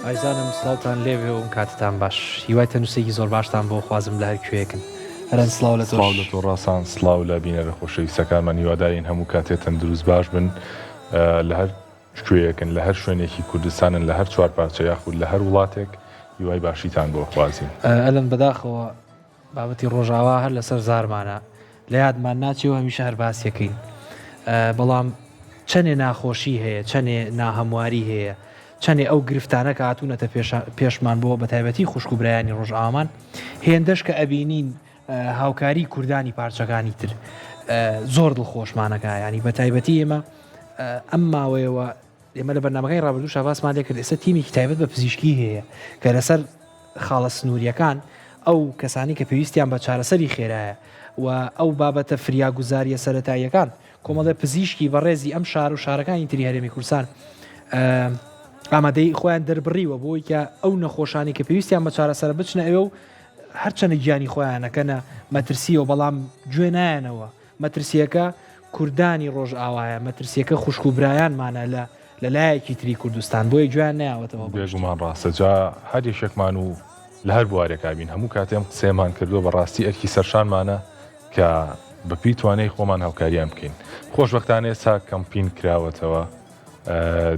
ئایزانم سڵاوتان لێوێ و کاتتان باش هیوای تەنووسێکی زۆر باشتان بۆ خوازم لە هەر کوێیەکن هەرن سڵاو لە تۆ ڕاستان سڵاو لە بینەرە خۆشەویستەکانمان هیوادارین هەموو کاتێتەن دروست باش بن لە هەر کوێیەکن لە هەر شوێنێکی کوردستانن لە هەر چوار پارچە یاخود لە هەر وڵاتێک هیوای باشیتان بۆ خوازیم. ئەلەن بەداخەوە بابەتی ڕۆژاوا هەر لەسەر زارمانە لە یادمان ناچێەوە هەمیشە هەر باسیەکەین بەڵام چەندێ ناخۆشی هەیە چەندێ ناهەمواری هەیە چەندێ ئەو گرفتانە کە هاتوونەتە پێشمان بۆ بە تایبەتی خوشک و برایانی ڕۆژئاوامان هێندەش کە ئەبینین هاوکاری کوردانی پارچەکانی تر زۆر دڵخۆشمانەکە ینی بە تایبەتی ئێمە ئەم ماوەیەوە ئێمە لە بەرنامەکەی ڕابردوو شاباسمان لێ کرد ئێستا تیمێکی تایبەت بە پزیشکی هەیە کە لەسەر خاڵە سنووریەکان ئەو کەسانی کە پێویستیان بە چارەسەری خێرایە و ئەو بابەتە فریاگوزاریە سەرەتاییەکان کۆمەڵە پزیشکی بەڕێزی ئەم شار و شارەکانی تری هەرێمی کوردستان ئامادەی خۆیان دەربڕیوە بۆی کە ئەو نەخۆشانی کە پێویستیان بە چارەسەر بچنە ئەوە و هەرچەنە گیانی خۆیانەکەنە مەترسیەوە بەڵام گوێ نایەنەوە مەترسیەکە کوردانی ڕۆژ ئاوایە مەترسیەکە خوشک و برایانمانە لە لایەکی تری کوردستان بۆی گویان نایەوەتەوە بێگومان ڕاستە جا هەریشێکمان و لە هەر بوارێکابین هەموو کاتێم قسەیەمان کردووە بەڕاستی ئەرکی سەرشانمانە کە بەپی توانەی خۆمان هاوکاریان بکەین خۆشبەختانە ئێستا کەمپین کراوەتەوە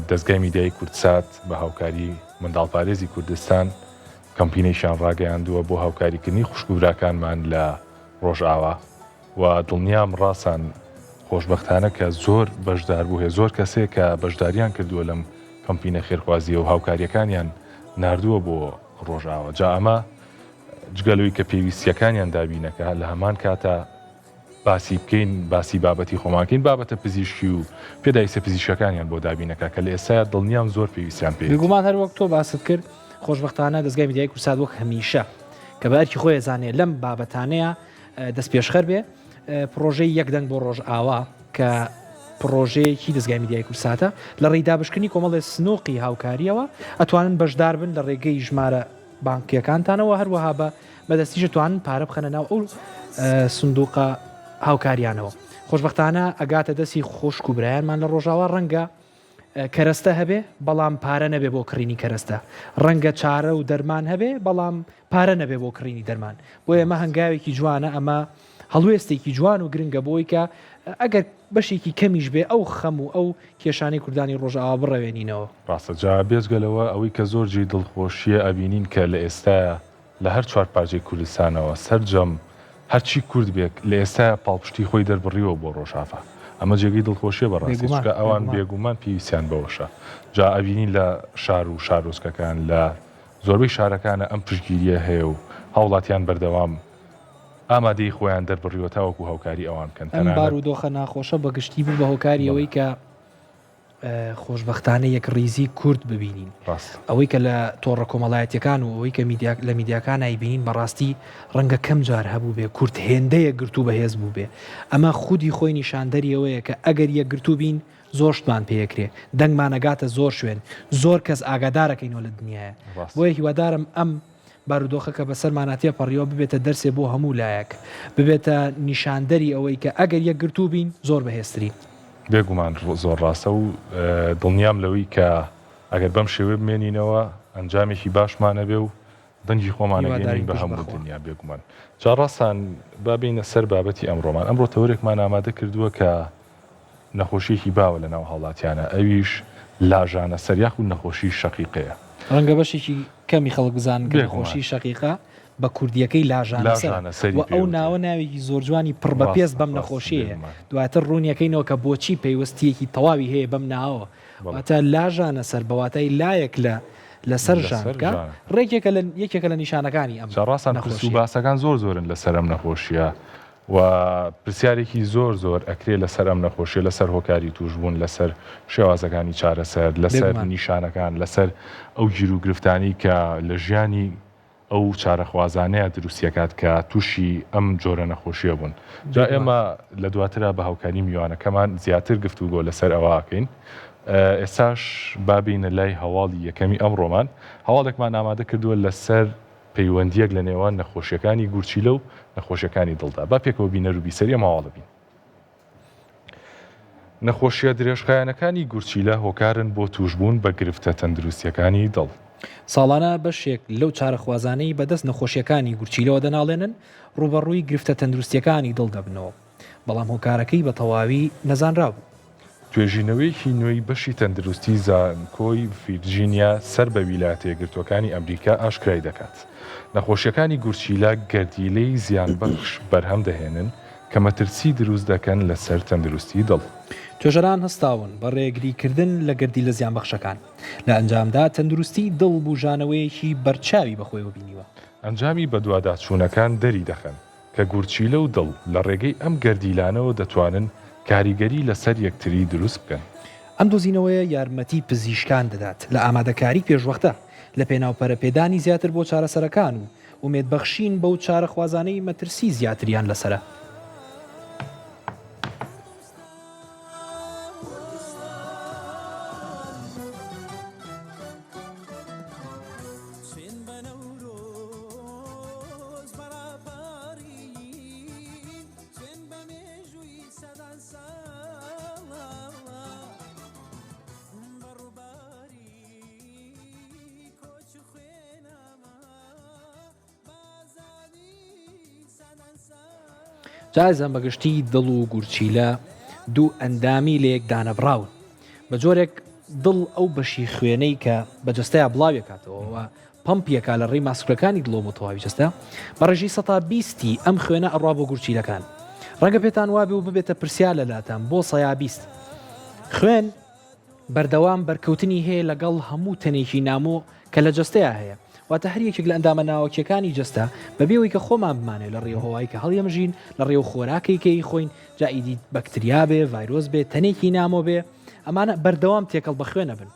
دەستگای میدیای کوردسات بە هاوکاری منداڵپارێزی کوردستان کەمپینەیشان ڕاگەیاندووە بۆ هاوکاریکردنی خوشک و براکانمان لە ڕۆژئاوا و دڵنیام ڕاستان خۆشبەختانە کە زۆر بەشدار بوو هەیە زۆر کەسێک کە بەشداریان کردووە لەم کەمپینە خێرخوازیە و هاوکاریەکانیان ناردووە بۆ ڕۆژئاوا جا ئەمە جگەلەوەی کە پێویستیەکانیان دابینەکە لە هەمان کاتە باسی بکەین باسی بابەتی خۆماکەین بابەتە پزیشکی و پێداویستە پزیشکەکانیان بۆ دابینەکە کە لە ئێستا دڵنیام زۆر پێویستیان پێ بێگومان هەر وەک تۆ باست کرد خۆشبەختانە دەستگای میدیای کوردستان وەک هەمیشە کە بە ئەرکی خۆی زانێ لەم بابەتانەیە دەست پێشخەر بێ پرۆژەی یەکدەنگ بۆ ڕۆژئاوا کە پرۆژەیەکی دەستگای میدیای کوردستانە لە ڕێدابشکردنی کۆمەڵی سنووقی هاوکاریەوە ئەتوانن بەشدار بن لە ڕێگەی ژمارە بانکیەکانتانەوە هەروەها بەدەستیش توانن پارە بخەنە ناو ئەو سندوقە هاوکاریانەوە خۆشبەختانە ئەگاتە دەستی خوشک و برایانمان لە ڕۆژاوا ڕەنگە کەرەستە هەبێ بەڵام پارە نەبێ بۆ کڕینی کەرەستە ڕەنگە چارە و دەرمان هەبێ بەڵام پارە نەبێ بۆ کڕینی دەرمان بۆ ئێمە هەنگاوێکی جوانە ئەمە هەڵوێستێکی جوان و گرنگە بۆی کە ئەگەر بەشێکی کەمیش بێ ئەو خەم و ئەو کێشانی کوردانی ڕۆژئاوا بڕەوێنینەوە ڕاستە جا بێزگەلەوە ئەوەی کە زۆرجی دڵخۆشیە ئەبینین کە لە ئێستا لە هەر چوار پارچەی کوردستانەوە سەرجەم هەرچی کورد بێک لە ئێستا پاڵپشتی خۆی دەربڕیەوە بۆ ڕۆژاوا ئەمە جێگەی دڵخۆشیە بەڕاستی چکە ئەوان بێگومان پێویستیان بەوەشە جا ئەبینین لە شار و شارۆچکەکان لە زۆربەی شارەکانە ئەم پشتگیریە هەیە و هاوڵاتیان بەردەوام ئامادەی خۆیان دەربڕیوە تاوەکو هاوکاری ئەوان بکەن ئەم بارودۆخە ناخۆشە بەگشتی بوو بە هۆکاری ئەوەی کە خۆشبەختانە یەک ڕیزی کورد ببینین ئەوەی کە لە تۆڕە کۆمەڵایەتیەکان و ئەوەی کە لە میدیاکان نایبینین بەڕاستی ڕەنگە کەم جار هەبوو بێ کورد هێندەیە گرتو بەهێز بوو بێ ئەمە خودی خۆی نیشاندەریەوەیە کە ئەگەر یەک گرتو بین زۆرشتمان پێیەکرێ دەنگمانەگاتە زۆر شوێن زۆر کەس ئاگادارەکەینەوە لە دنیاە بۆیە هیوادارم ئەم بارودۆخە کە بەسەرماناتیە پەڕیەوە ببێتە دەرسێ بۆ هەموو لایەک ببێتە نیشاندەری ئەوەی کە ئەگەر یەک گرتو بین زۆر بەهێزترین بێگومان زۆر ڕاستە و دڵنیام لەوەی کە ئەگەر بەم شێوە بمێنینەوە ئەنجامێکی باشمانە بێ و دەنگی خۆمانەگەین بە هەموو دنیا بێگومان جا ڕاستان بابینە سەر بابەتی ئەمڕۆمان ئەمڕۆ تەورێکمان ئامادە کردووە کە نەخۆشیێکی باوە لە ناو هاوڵاتیانە ئەویش لاژانە سەریاخ و نەخۆشی شەقیقەیە ڕەنگە بەشێکی کەمی خەڵک بزان نەخۆشی شەقیقە بە کوردیەکەی لاژانە و ئەو ناوە ناوێکی زۆر جوانی پڕ بە پێست بەم نەخۆشیەیە دواتر ڕوونیەکەینەوە کە بۆچی پەیوەستیەکی تەواوی هەیە بەم ناوە واتە لاژانە سەر بەواتای لایەک لەسەر ژانکە یەکێکە لە نیشانەکانی ئەم ڕاستان خست و باسەکان زۆر زۆرن لەسەر ئەم نەخۆشیە و پرسیارێکی زۆر ئەکرێ لەسەر ئەم نەخۆشیە لەسەر هۆکاری توشبوون لەسەر شێوازەکانی چارەسەر لەسەر نیشانەکان لەسەر ئەو گیر و گرفتانی کە لە ژیانی ئەو چارەخوازانەیە دروستیەکات کە تووشی ئەم جۆرە نەخۆشیە بوون. جا ئێمە لە دواترە بە هاوکاری میوانەکەمان زیاتر گفتوگۆ لەسەر ئەوەکەین. ئێستاش بابینە لای هەواڵی یەکەمی ئەمڕۆمان هەواڵێکمان ئامادە کردووە لەسەر پەیوەندیەک لە نێوان نەخۆشیەکانی گورچیلە و نەخۆشیەکانی دڵدا. با پێکەوە بینەر و بیسەریە ماواڵە بین. نەخۆشیە درێژخایەنەکانی گورچیلە هۆکارن بۆ توشبوون بە گرفتە تەندروستیەکانی دڵ. ساڵانە بەشێک لەو چارەخوازانەی بەدەست نەخۆشیەکانی گورچیلەوە دەناڵێنن ڕوبەڕووی گرفتە تەندروستیەکانی دڵ دەبنەوە. بەڵام هۆکارەکەی بە تەواوی نەزانرا بوو. توێژینەوەیکی نوێی بەشی تەندروستی زانکۆی ڤیرجینیا سەر بە ویلایەتە یەکگرتووەکانی ئەمریکا ئاشکرای دەکات. نەخۆشیەکانی گورچیلە گەردیلەی زیانبەخش بەرهەم دەهێنن کە مەترسی دروست دەکەن لەسەر تەندروستی دڵ. توێژەران هەستاون بە ڕێگریکردن لە گەردی لە زیانبەخشەکان. لە ئەنجامدا تەندروستی دڵ بوژانەوەیەکی بەرچاوی بەخۆیەوە بینیوە. ئەنجامی بەدواداچوونەکان دەری دەخەن کە گورچیلە و دڵ لە ڕێگەی ئەم گەردیلانەوە دەتوانن کاریگەری لەسەر یەکتری دروست بکەن. ئەم دۆزینەوەیە یارمەتی پزیشکان دەدات لە ئامادەکاری پێشوەختە لە پێناوپەرە پێدانی زیاتر بۆ چارەسەرەکان و ومێدبەخشین بەو چارەخوازانەی مەترسی زیاتریان لەسرە. جایزەم بەگشتی دڵ و گورچیلە دوو ئەندامی لە یەک دانەبراون بە جۆرێک دڵ ئەو بەشی خوێنەی کە بەجستەیە بڵاوی کاتەوە پمپیەکە لە ڕێی ماسکولەکانی دڵۆ بۆ تەواوی جستە بە ڕێژی 120 ئەم خوێنە ئەڕوا بۆ گورچیلەکان. ڕەنگە پێتان وابێ و ببێتە پرسیار لەلاتان بۆ 120 خوێن بەردەوام بەرکەوتنی هەیە لەگەڵ هەموو تەنێکی نامۆ کە لە جستەیە هەیە. واتە هەر یەکێک لە ئەندامە ناوەکیەکانی جستە بەبێەوەی کە خۆمان بمانێت لە ڕێوهەوای کە هەڵیەمژین لە ڕێو خۆراکێکی خۆین جائیدی بەکتریا بێ ڤایرۆس بێ تەنێکی نامۆ بێ ئەمانە بەردەوام تێکەڵ بە خوێنە بن.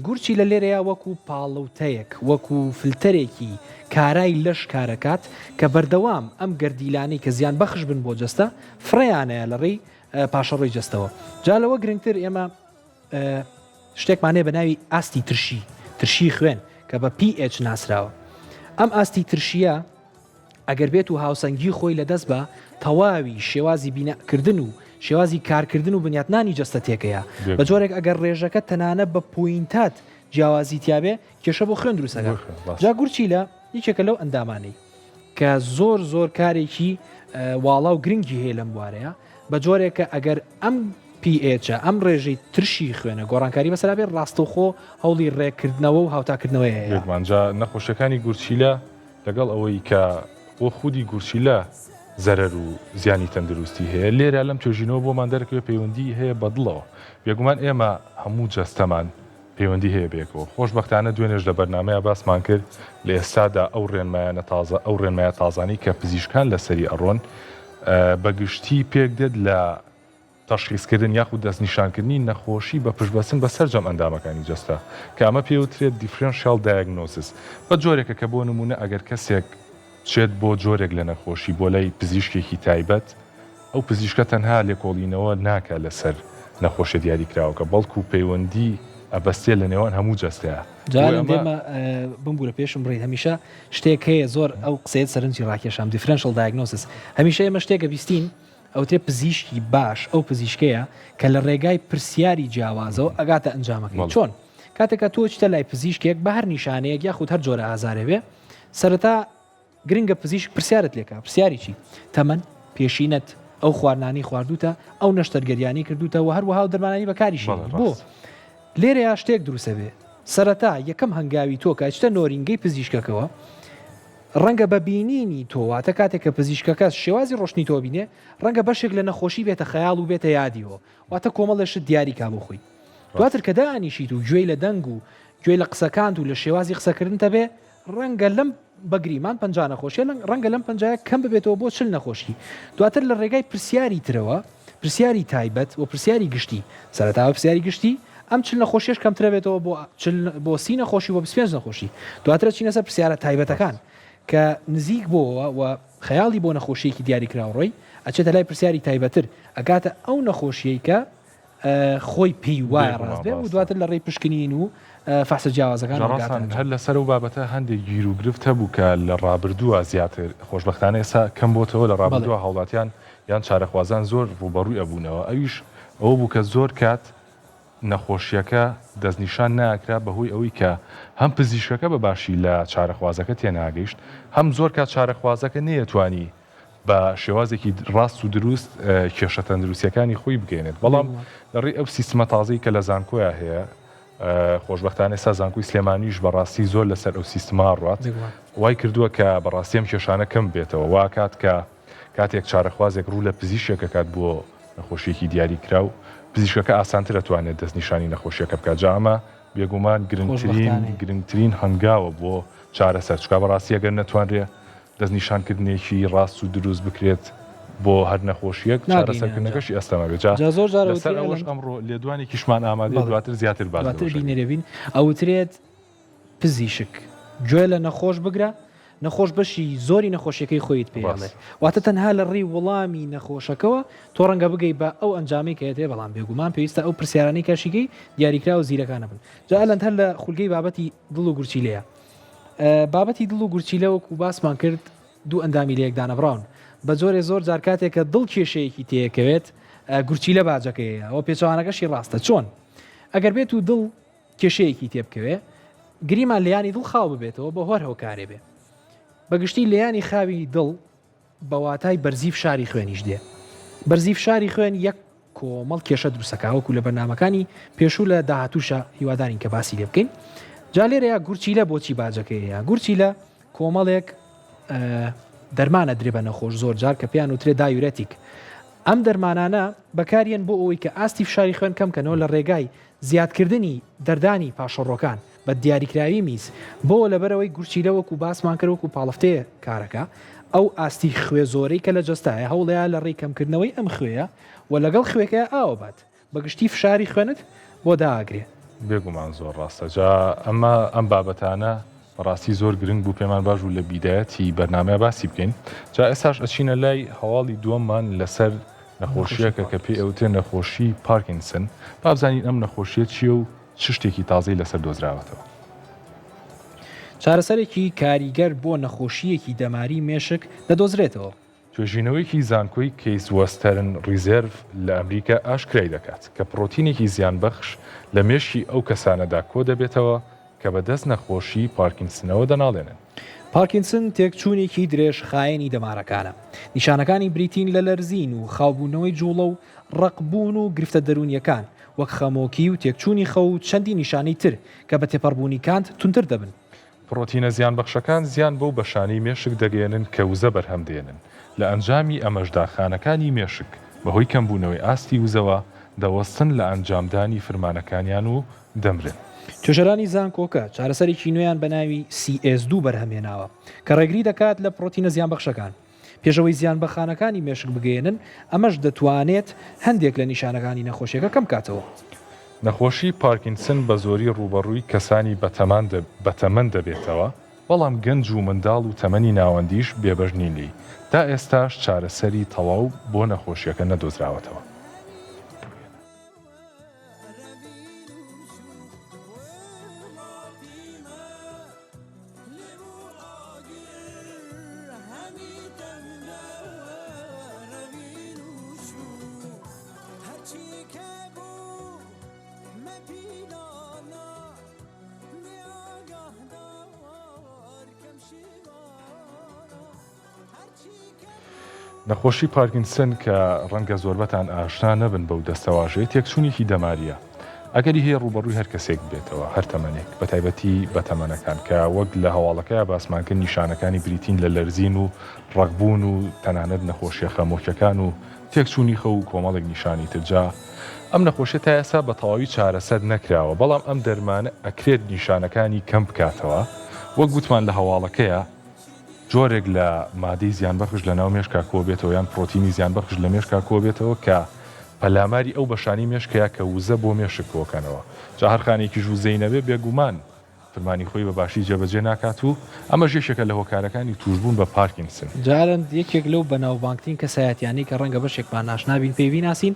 گورچی لە لێرەیە وەکو پاڵەوتەیەک وەکو فلتەرێکی کارای لەش کارەکات کە بەردەوام ئەم گەردیلانەی کە زیان بەخش بن بۆ جستە فڕیانەیە لە ڕێی پاشەڕۆی جستەوە. جا لەوە گرنگتر ئێمە شتێکمانێ بە ناوی ئاستی ترشی خوێن کە بە pH ناسراوە. ئەم ئاستی ترشیە ئەگەر بێت و هاوسەنگی خۆی لەدەست بە تەواوی شێوازی بینەکردن و شێوازی کارکردن و بنیاتنانی جستە تێکەیە بە جۆرێک ئەگەر ڕێژەکە تەنانە بە پوینتات جیاوازی تیاابێ کێشە بۆ خوێن دروستەکە. جا گورچیلە یەکێکە لەو ئەندامانەی کە زۆر کارێکی واڵا و گرنگی هەیە لەم بوارەیە بە جۆرێکە ئەگەر ئەم pH ئەم ڕێژەی ترشی خوێنە گۆڕانکاری بەسەرا بێت ڕاستەوخۆ هەوڵی ڕێکردنەوە و هاوتاکردنەوەی هەیە. مانجا نەخۆشیەکانی گورچیلە لەگەڵ ئەوەی کە بۆ خودی گورچیلە زەرەر و زیانی تەندروستی هەیە لێرە لەم توێژینەوە بۆمان دەرەکەوێت پەیوەندی هەیە بەدڵەوە. بێگومان ئێمە هەموو جەستەمان پەیوەندی هەیە بێکەوە. خۆشبەختانە دوێنێش لە بەرنامەیە باسمان کرد لە ئێستادا ئەو ڕێنمایانە تازە ئەو ڕێنمایە تازانی کە پزیشکان لەسەری ئەڕۆن بەگشتی پێک دێت لە تەشخیصکردن یاخود دەستنیشانکردنی نەخۆشی بە پشتبەسن بە سەرجەم ئەندامەکانی جەستە کە ئەمە پێوترێت دیفرنشیال دایگنۆسیس بە جۆرێکە کە بۆ نمونە ئەگەر کەسێک چێت بۆ جۆرێک لە نەخۆشی بۆ لای پزیشکێکی تایبەت ئەو پزیشکە تەنها لێکۆڵینەوە ناکە لەسەر نەخۆشی دیاریکراوەکە بەڵکو پەیوەندی ئەبەستێ لە نێوان هەموو جەستەیە. جاێمە بمبورە پێشم ڕێ هەمیشە شتێک هەیە زۆر ئەو قسەیت سەرنجی ڕاکێشام دیفرنشیال دایگنۆسیس هەمیشە ئێمە شتێکە بیستین ئەو تێ پزیشکی باش ئەو پزیشکەیە کە لە ڕێگای پرسیاری جیاوازەوە ئەگاتە ئەنجامەکەی. چۆن کاتێکە تۆ چتە لای پزیشکێک بە هەر نیشانەیەک یاخود هەر جۆرە ئازارێوێ سەرەتا گرنگە پزیشک پرسیارت لێکە پرسیاری چی تەمەن پێشینەت ئەو خواردنانی خواردوتە ئەو نەشتەرگەریانی کردوتە و هەروەها و دەرمانانی بەکاریشی بۆ لێرەیە شتێک دروستە بێ سەرەتا یەکەم هەنگاوی تۆ کە چتە نۆرینگەی پزیشکەکەەوە ڕەنگە بە بینینی تۆواتە کاتێک کە پزیشکەکە شێوازی ڕۆشنی تۆ بینێ ڕەنگە بەشێک لە نەخۆشی بێتە خەیاڵ و بێتە یادیەوە واتە کۆمەڵێشت دیاری کا بۆ خۆی دواتر کە دانیشیت و گوێی لە دەنگ و گوێی لە قسەکان و لە شێوازی قسەکردن تەبێ ڕەنگە لەم بەگریمان 50 نەخۆشیە ڕەنگە لەم 50 کەم ببێتەوە بۆ 40 نەخۆشی دواتر لە ڕێگای پرسیاری ترەوە پرسیاری تایبەت و پرسیاری گشتی سەرەتاوە پرسیاری گشتی ئەم 40 نەخۆشیش کەمترە بێتەوە بۆ 30 نەخۆشی بۆ 25 نەخۆشی دواترە چینە سەر پرسیارە تایبەتەکان کە نزیک بۆەوە و خەیاڵی بۆ نەخۆشیەکی دیاری کراوڕۆی ئەچێتە لای پرسیاری تایبەتر ئەگاتە ئەو نەخۆشیەی کە خۆی پێی وایە ڕاست بێ و دواتر لە ڕێی پشکنین و فەحسە جیاوازەکان هەر لەسەر و بابەتە هەندێک گیر و گرفت هەبوو کە لە ڕابردووە زیاتر خۆشبەختانە ئێستا کەم بۆتەوە لە ڕابردووە هاوڵاتیان یان چارەخوازان زۆر ڕوبەڕووی ئەبوونەوە ئەویش ئەوە بوو کە زۆر کات نەخۆشیەکە دەستنیشان ناکرا بەهۆی ئەوەی کە هەم پزیشکەکە بە باشی لە چارەخوازەکە تێناگەیشت هەم زۆر کات چارەخوازەکە نەیەتوانی بە شێوازێکی ڕاست و دروست کێشە تەندروستیەکانی خۆی بگەێنێت بەڵام لەڕێی ئەو سیستمە تازەی کە لە زانکۆیە هەیە خۆشبەختانە ئێستا زانکۆی سلێمانیش بەڕاستی زۆر لەسەر ئەو سیستما ڕات وای کردووە کە بەڕاستی ئەم کێشانە کەم بێتەوە وا کات کە کاتێک چارەخوازێک ڕوو لە پزیشکێکە کات بۆ نەخۆشیەکی دیاری کرا و پزیشکەکە ئاسانتر دەتوانێت دەستنیشانی نەخۆشیەکە بکات جامە بێگومان گرنگترین هەنگاوە بۆ چارەسەر چکا بەڕاستی ئەگەر نەتوانرێ دەستنیشانکردنێکی ڕاست و دروست بکرێت بۆ هەر نەخۆشیەک چارەسەرکردنەکەشی ئەستەمەگەجا زۆر ئەوەش ئەمڕۆ لێدوانێکیشمان ئامادە دواتر زیاتر بینێرەبین ئەوترێت پزیشک گوێ لە نەخۆش بگرە نەخۆش بەشی زۆری نەخۆشیەکەی خۆیت پێڵێ واتە تەنها لە ڕێی وەڵامی نەخۆشەکەەوە تۆ ڕەنگە بگەی بە ئەو ئەنجامی کە هەیە بەڵام بێگومان پێویستە ئەو پرسیارانەی کەشیگەی دیاریکرا و زیرەکانە بن جا ئەلەن هەر لە خولگەی بابەتی دڵ و گورچیلەیە بابەتی دڵ و گورچیلەوەکو باسمان کرد دوو ئەندامی لە یەکدانەبراون بە جۆرێ زۆر جار کاتێکە دڵ کێشەیەکی تەیەکەوێت گورچیلە باجەکەیە ئەوە پێچوانەکەشی ڕاستە چۆن ئەگەر بێت و دڵ کێشەیەکی تێبکەوێ گریمان لەیانی دڵ خاو ببێتەوە بە هۆر هەوکارێ بێ بەگشتی لەیانی خاوی دڵ بەواتای بەرزیف شاری خوێنیش دێ بەرزیف شاری خوێن یەک کۆمەڵ کێشە دروستەکاوەکو لە بەرنامەکانی پێشوو لە داهاتووشە هیوادارین کە باسی لێ بکەین جا لێرەیە گورچیلە بۆچی باجەکەیە گورچیلە کۆمەڵێک دەرمانە درێ بە نەخۆش زۆر جار کە پێیان وترێ دایورەتیک ئەم دەرمانانە بەکارێن بۆ ئەوەی کە ئاستی فشاری خوێن کەمکەنەوە لە ڕێگای زیادکردنی دەردانی پاشەڕۆکان بە دیاریکراوی میز بۆ لەبەرەوەی گورچیلەوەکو باسمان کردوەکو پاڵفتەیە کارەکە ئەو ئاستی خوێ زۆرەی کە لە جستایە هەوڵەیە لە ڕێی کەمکردنەوەی ئەم خوێە و لەگەڵ خوێکە ئاوە بات بەگشتی فشاری خوێنت بۆ داگرێ بێگومان زۆر ڕاستە جا ئەمە ئەم بابەتانە ڕاستی زۆر گرنگ بوو پێمان باش و لە بیدایەتی بەرنامەیە باسی بکەین جا ئێستاش ئەچینە لای هەواڵی دووەممان لەسەر نەخۆشیەکە کە پێی ئەوتێ نەخۆشی پارکینسن بابزانین ئەم نەخۆشیە چیە و چ شتێکی تازەی لەسەر دۆزراوەتەوە چارەسەرێکی کاریگەر بۆ نەخۆشیەکی دەماری مێشک دەدۆزرێتەوە توێژینەوەیکی زانکۆی کەیس وەستەرن ریزێرڤ لە ئەمریکا ئاشکرای دەکات کە پرۆتینێکی زیانبەخش لە مێشی ئەو کەسانەدا کۆ دەبێتەوە کە بەدەست نەخۆشی پارکینسنەوە دەناڵێنن پارکینسن تێکچوونێکی درێژ خایەنی دەمارەکانە نیشانەکانی بریتین لە لەرزین و خاوبوونەوەی جوڵە و ڕقبوون و گرفتە دەرونیەکان وەک خەمۆکی و تێکچوونی خەو و چەندی نیشانەی تر کە بە تێپەڕبوونی کانت تونتر دەبن پرۆتینە زیانبەخشەکان زیان بەو بەشانەی مێشک دەگەێنن کە وزە بەرهەمدێنن لە ئەنجامی ئەمەشدا خانەکانی مێشک بەهۆی کەمبوونەوەی ئاستی وزەوە دەوەستن لە ئەنجامدانی فرمانەکانیان و دەمرن توێژەرانی زانکۆکە چارەسەرێکی نوێیان بە ناوی CS2 بەرهەمێناوە کە ڕێگری دەکات لە پرۆتینە زیانبەخشەکان پێشەوەی زیان بە خانەکانی مێشک بگەێنن ئەمەش دەتوانێت هەندێک لە نیشانەکانی نەخۆشیەکە کەم کاتەوە نەخۆشی پارکینسن بە زۆری ڕوبەڕووی کەسانی بەتەمەن دەبێتەوە بەڵام گەنج و منداڵ و تەمەنی ناوەندیش بێبەش نینی تا ئێستاش چارەسەری تەواو بۆ نەخۆشیەکە نەدۆزراوەتەوە نەخۆشی پارکینسن کە ڕەنگە زۆربەتان ئاشنا نەبن بەو دەستەواژەیە تێکچوونێکی دەماریە ئەگەری هەیە ڕوبەڕووی هەر کەسێک بێتەوە هەر تەمەنێک بە تایبەتی بە تەمەنەکان کە وەک لە هەواڵەکەی باسمانکرد نیشانەکانی بریتین لە لەرزین و ڕقبوون و تەنانەت نەخۆشیە خەمۆکیەکان و تێکچوونی خەو و کۆمەڵێک نیشانی ترجا ئەم نەخۆشیە تا ئێستا بە تەواوی چارەسەر نەکراوە بەڵام ئەم دەرمانە ئەکرێت نیشانەکانی کەم بکاتەوە وەک گوتمان لە هەواڵەکەیە جۆرێک لە مادەی زیان بەخش لە ناو مێشکا کۆبێتەوە یان پرۆتینی زیان بەخش لە مێشکا کۆبێتەوە کە پەلاماری ئەو بەشانی مێشکەیە کە وزە بۆ مێشک کۆکەنەوە جا هەرخانێکی ژوزەی نەبێ بێگومان فرمانی خۆی بە باشی جێبەجێ ناکات و ئەمە ژێشێکە لە هۆکارەکانی توشبوون بە پارکینسن. جارن یەکێک لەو بەناوبانگترین کەسایەتیانی کە ڕەنگە بەشێکمان ناشنابین پێوی ناسین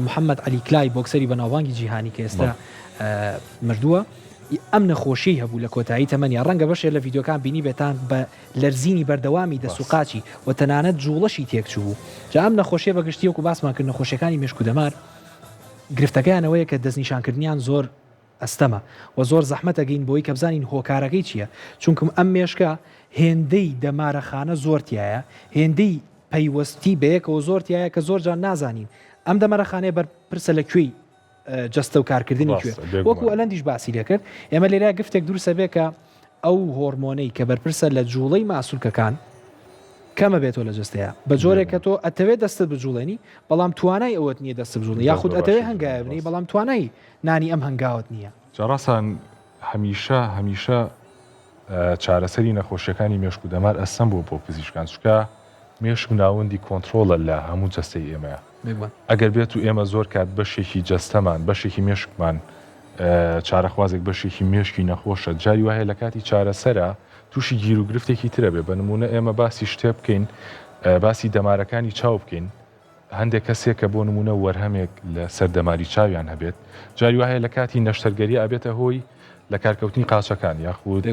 محەممەد علی کلای بۆکسەری بەناوبانگی جیهانی کە ئێستا مردووە ئەم نەخۆشی هەبوو لە کۆتایی تەمەنی ڕەنگە بەشێ لە ڤیددیوکان بینی بێتان بە لەرزینی بەردەوامی دەسوقاچی و تەنانەت جوڵەشی تێکچوو جا ئەم نەخۆشیە بەگشتی وەکو باسمان کرد نەخۆشیەکانی مێشک و دەمار گرفتەکەیانەوەیە کە دەستنیشانکردنیان زۆر ئەستەمە و زۆر زەحمەتەگەین بۆی کە بزانین هۆکارەکەی چییە چونکم ئەم مێشکە هێندەی دەمارەخانە زۆرتیایە هێندەی پەیوەستی بەیەکەوە زۆرتیایە کە زۆر جان نازانین ئەم دەمەرەخانەیە بەرپرسە لە کوێی جستە و کارکردنی کوێ وەکو ئەلەندیش باسی لێ کرد ئێمە لێرا گفتێک دروسە بێ کە ئەو هۆرمۆنەی کە بەرپرسە لە جوڵەی ماسوولکەکان کەمە بێتەوە لە جستەیە بە جۆرێک کە تۆ ئەتەوێت دەستت بجوڵێنی بەڵام توانای ئەوەت نییە دەست بجوڵی یاخود ئەتەوێت هەنگایە بنی بەڵام توانای نانی ئەم هەنگاوت نییە. جاڕاستان هەمیشە چارەسەری نەخۆشیەکانی مێشک و دەمار ئەسەم بۆ پزیشکان چکە مێشک ناوەندی کۆنتترۆلە لە هەموو جستەی ئێمەیە ئەگەر بێت و ئێمە زۆر کات بەشێکی جستەمان بەشێکی مێشکمان چارەخوازێک بەشێکی مێشکی نەخۆشە جاری وایە لە کاتی چارەسەرە تووشی گیر و گرفتێکی ترە بێ بە نمونە ئێمە باسی شتێ بکەین باسی دەمارەکانی چاو بکەین هەندێک کەسێک کە بۆ نمونە وەرهەمێک لە سەردەماری چاویان هەبێت جاری وایە لە کاتی نەشتەرگەری ئابێتە هۆی لە کارکەوتنی قاچەکان یاخود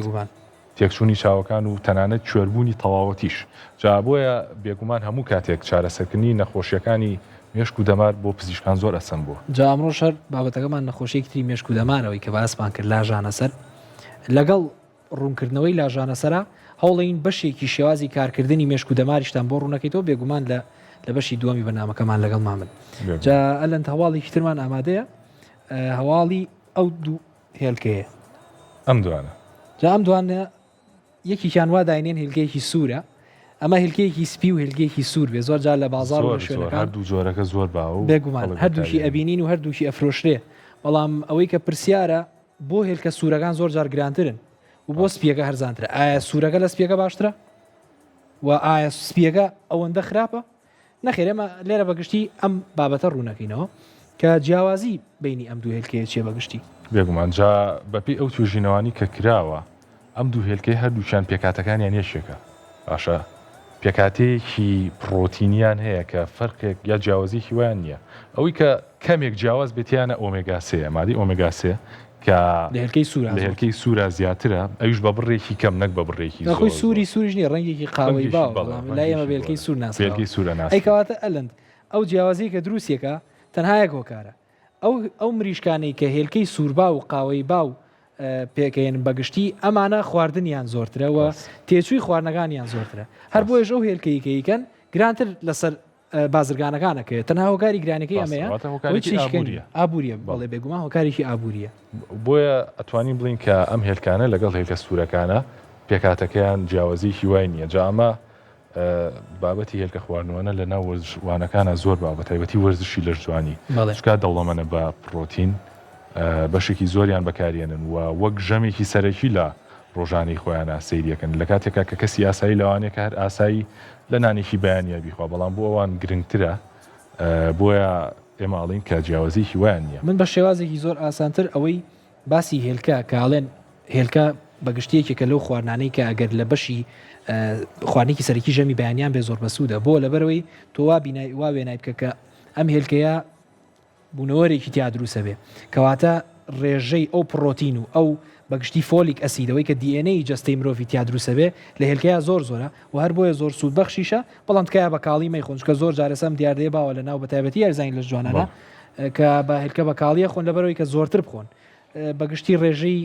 تێکچوونی چاوەکان و تەنانەت کوێربوونی تەواوەتیش جا بۆیە بێگومان هەموو کاتێک چارەسەرکردنی نەخۆشیەکانی مێشک و دەمار بۆ پزیشکان زۆر ئەسەم بوو. جا ئەمڕۆ شەر بابەتەکەمان نەخۆشیەکی تری مێشک و دەمارەوەی کە باسمان کرد لاژانە سەر لەگەڵ ڕوونکردنەوەی لاژانە سەرا هەوڵین بەشێکی شێوازی کارکردنی مێشک و دەماریشتان بۆ ڕوونەکەیتەوە بێگومان لە بەشی دووەمی بەنامەکەمان لەگەڵ مامن. جا ئەلەند هەواڵێکی ترمان ئامادەیە هەواڵی ئەو دوو هێلکەیە ئەم دوانە جا ئەم دوانە یەکیان وا داینێن هێلکەیەکی سوورە ئەمە هێلکەیەکی سپی و هێلکەیەکی سوور بێ زۆر جار لە بازار و شوێنەکان هەردوو جۆرەکە زۆر باو بێگومان هەردووشی ئەبینین و هەردووشی ئەفرۆشرێ بەڵام ئەوەی کە پرسیارە بۆ هێلکە سوورەکان زۆر جار گرانترن و بۆ سپیەکە هەرزانترە ئایا سوورەکە لە سپیەکە باشترە و ئایا سپیەکە ئەوەندە خراپە نەخێر ئێمە لێرە بەگشتی ئەم بابەتە ڕوونەکەینەوە کە جیاوازی بینی ئەم دوو هێلکەیە چیە بەگشتی بێگومان جا بەپی ئەو توێژینەوانی کە کراوە ئەم دوو هێلکەی هەردووچیان پێکاتەکانیان یەکێکە باشە پێکاتەیەکی پرۆتینیان هەیە کە فەرقێک یا جیاوازیی وایان نییە ئەوەی کە کەمێک جیاواز بێتیانە ئۆمێگا سێ مادی ئۆمێگا سێ کە لە هێلکەی سوورە زیاترە ئەویش بە بڕێکی کەم نەک بە بڕێکی خۆی سووری سووریش نیە ڕەنگێکی قاوەی باو لای ئێمە بێلکەی سوور ناسێلکەی سوورە ناس ئەیکەواتە ئەلند ئەو جیاوازی کە دروستیەکە تەنها یەک هۆکارە ئەو مریشکانەی کە هێلکەی سووربا و قاوەی باو پێکەێن بەگشتی ئەمانە خواردنیان زۆرترەوە تێچووی خواردنەکانیان زۆرترە هەر بۆیش ئەو هێلکەیکەیکەن گرانتر لەسەر بازرگانەکانەکەی تەنها هۆکاری گرانەکەی ئەمەیە ئابووریە بەڵێ بێگومان هۆکارێکی ئابووریە بۆیە ئەتوانین بڵین کە ئەم هێلکانە لەگەڵ هێلکە سوورەکانە پێکاتەکەیان جیاوازیی وای نییە جا ئەمە بابەتی هێلکە خواردنەوەە لە ناو وەرزشوانەکانە زۆر بابەتایبەتی وەرزشی لە جوانی شکا دەوڵەمەنە بە پرۆتین بەشێکی زۆریان بەکارێنن و وەک ژەمێکی سەرەکی لە ڕۆژانەی خۆیانە سەیریەکەن لە کاتێکا کە کەسی ئاسایی لەوانەیە کە هەر ئاسایی لە نانێکی بەیانە بیخوا بەڵام بۆ ئەوان گرنگترە بۆیە ئێماڵین کە جیاوازیی وایان نییە من بە شێوازێکی زۆر ئاسانتر ئەوەی باسی هێلکە کاڵێن هێلکە بەگشتێکێکە لەو خواردانەی کە ئەگەر لە بەشی خواردنێکی سەرەکی ژەمی بەیانیان بێ زۆر بەسوودە بۆ لەبەرەوەی تۆ وا وێنای بکە کە ئەم هێلکەیە بوونەوەرێکی تیا دروسە بێ کەواتە ڕێژەی ئەو پرۆتین و ئەو بەگشتی فۆلیک ئەسیدەوەی کە دیێنەی جستەی مرۆڤی تیا دروسە بێ لە هێلکەیە زۆر زۆرە و هەر بۆیە زۆر سوود بەخشیشە بەڵام تکایە بە کاڵی مەی خۆنچکە زۆر جارەسەم دیاردەیە باوە لە ناو بەتایبەتی ئەرزانی لە جوانانە کە بە هێلکە بە کاڵیە خۆن لەبەرەوەی کە زۆرتر بخۆن بەگشتی ڕێژەی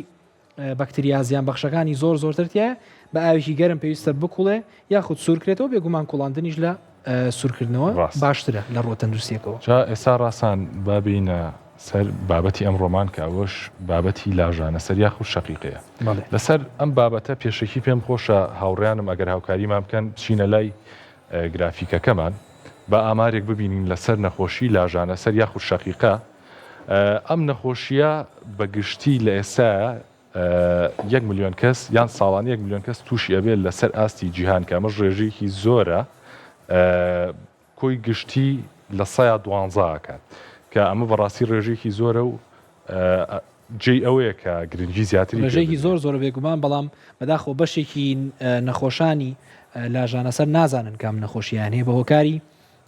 بەکتریا زیان بەخشەکانی زۆر زۆرترتیە بە ئاوێکی گەرم پێویستە بکوڵێ یاخود سوورکرێتەوە بێگومان کوڵاندنیش لە سوورکردنەوە باشترە لە ڕۆ تەندروستیەکەوە ئێستا ڕاستان بابینە سەر بابەتی ئەم ڕۆمان کە ئەوەش بابەتی لاژانە سەر یاخود شەقیقەیە لەسەر ئەم بابەتە پێشەکی پێم خۆشە هاوڕیانم ئەگەر هاوکاریمان بکەن بچینە لای گرافیکەکەمان بە ئامارێک ببینین لەسەر نەخۆشی لاژانە سەر یاخود شەقیقە ئەم نەخۆشیە بەگشتی لە ئێستا 1 ملیۆن کەس یان ساڵانە 1 ملیۆن کەس تووشی ئەبێت لەسەر ئاستی جیهان کە ئەمەش ڕێژەیەکی زۆرە کۆی گشتی لە 112 کات کە ئەمە بەڕاستی ڕێژەیەکی زۆرە و جێی ئەوەیە کە گرنگی زیاتری ڕێژەیەکی زۆر بێگومان بەڵام بەداخۆ بەشێکی نەخۆشانی لاژانەسەر نازانن کام نەخۆشییان هەیە بە هۆکاری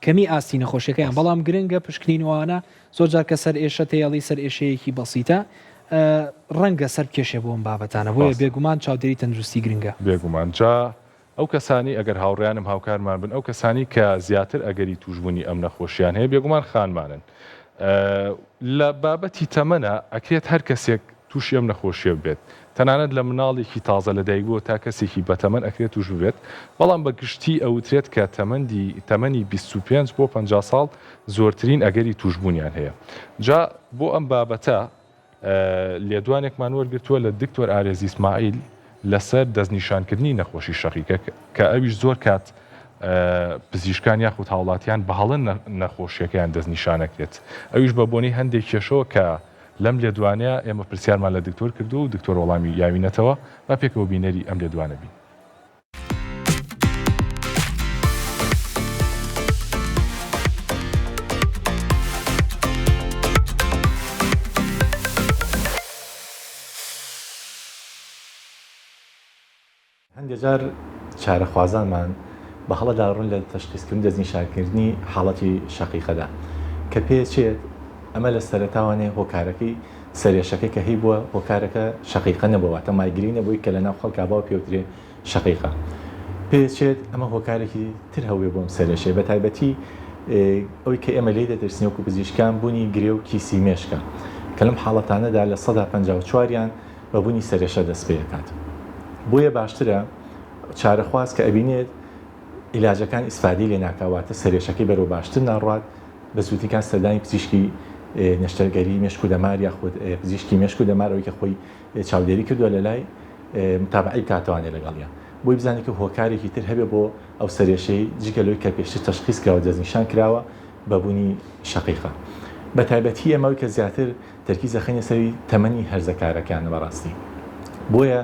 کەمی ئاستی نەخۆشیەکەیان بەڵام گرنگە پشکنینوانە زۆر جار کە سەر ئێشە تێڵی سەر ئێشەیەکی بەسیتە ڕەنگە سەر کێشێ بۆم بابەتانە بۆیە بێگومان چاودێری تەندروستی گرنگە بێگومان جا ئەو کەسانی ئەگەر هاوڕیانم هاوکارمان بن ئەو کەسانی کە زیاتر ئەگەری توشبوونی ئەم نەخۆشییان هەیە بێگومان خانمانن لە بابەتی تەمەنە ئەکرێت هەر کەسێک تووشی ئەم نەخۆشیە بێت تەنانەت لە مناڵێکی تازە لە دایک بووە تا کەسێکی بەتەمەن ئەکرێت توش بێت بەڵام بە گشتی ئەوترێت کە تەمەنی 25 بۆ 50 ساڵ زۆرترین ئەگەری توشبوونیان هەیە جا بۆ ئەم بابەتە لێدوانێکمان وەرگرتووە لە دکتۆر ئارێزی ئیسماعیل لەسەر دەستنیشانکردنی نەخۆشی شەقیقە کە ئەویش زۆر کات پزیشکان یاخود هاوڵاتیان بەهەڵە نەخۆشیەکەیان دەستنیشانەکرێت ئەویش بە بۆنەی هەندێک کێشەوە کە لەم لێدوانەیە ئێمە پرسیارمان لە دکتۆر کردو و دکتۆر وەڵامی یاوینەتەوە با پێکەوە بینەری ئەم لێدوانە بین. هەندێک جار چارەخوازانمان بە هەڵەدا ڕوون لە تەشخیصکردن دەستنیشانکردنی حاڵەتی شەقیقەدا کە پێچێت ئەمە لە سەرەتاوانێ هۆکارەکەی سەرێشەکەی کە هەی بووە هۆکارەکە شەقیقە نەبووە مایگرینە بووی کە لە ناو خەڵکا باوە پێوترێ شەقیقە پێچێت ئەمە هۆکارێکی تر هەوێ بۆم سەرێشێ بە تایبەتی ئەوی کە ئێمە لێ دەترسینە وەکو پزیشکان بوونی گرێ و کیسی مێشکە کە لەم حاڵەتانەدا لە 154یان بەبوونی سەرێشە دەست پێ دەکات بۆیە باشترە چارەخواز کە ئەبینێت عیلاجەکان ئیسفادی لێ ناکەواتە سەرێشەکەی بەرەو باشتر ناڕات بە زووتیکان سەردانی پزیشکی نەشتەرگەری مێشک و دەمار یاخود پزیشکی مێشک و دەمارەوەی کە خۆی چاودێری کردووە لە لای متابعی کاتوانێت لەگەڵیان بۆی بزانێت کە هۆکارێکی تر هەبێ بۆ ئەو سەرێشەی جگەلۆی کە پێشتر تەشخیص کراوە دەستنیشان کراوە بەبوونی شەقیقە بە تایبەتی ئەمەوەی کە زیاتر تەرکیزە خەینە سەری تەمەنی هەرزەکارەکانە بەڕاستی بۆیە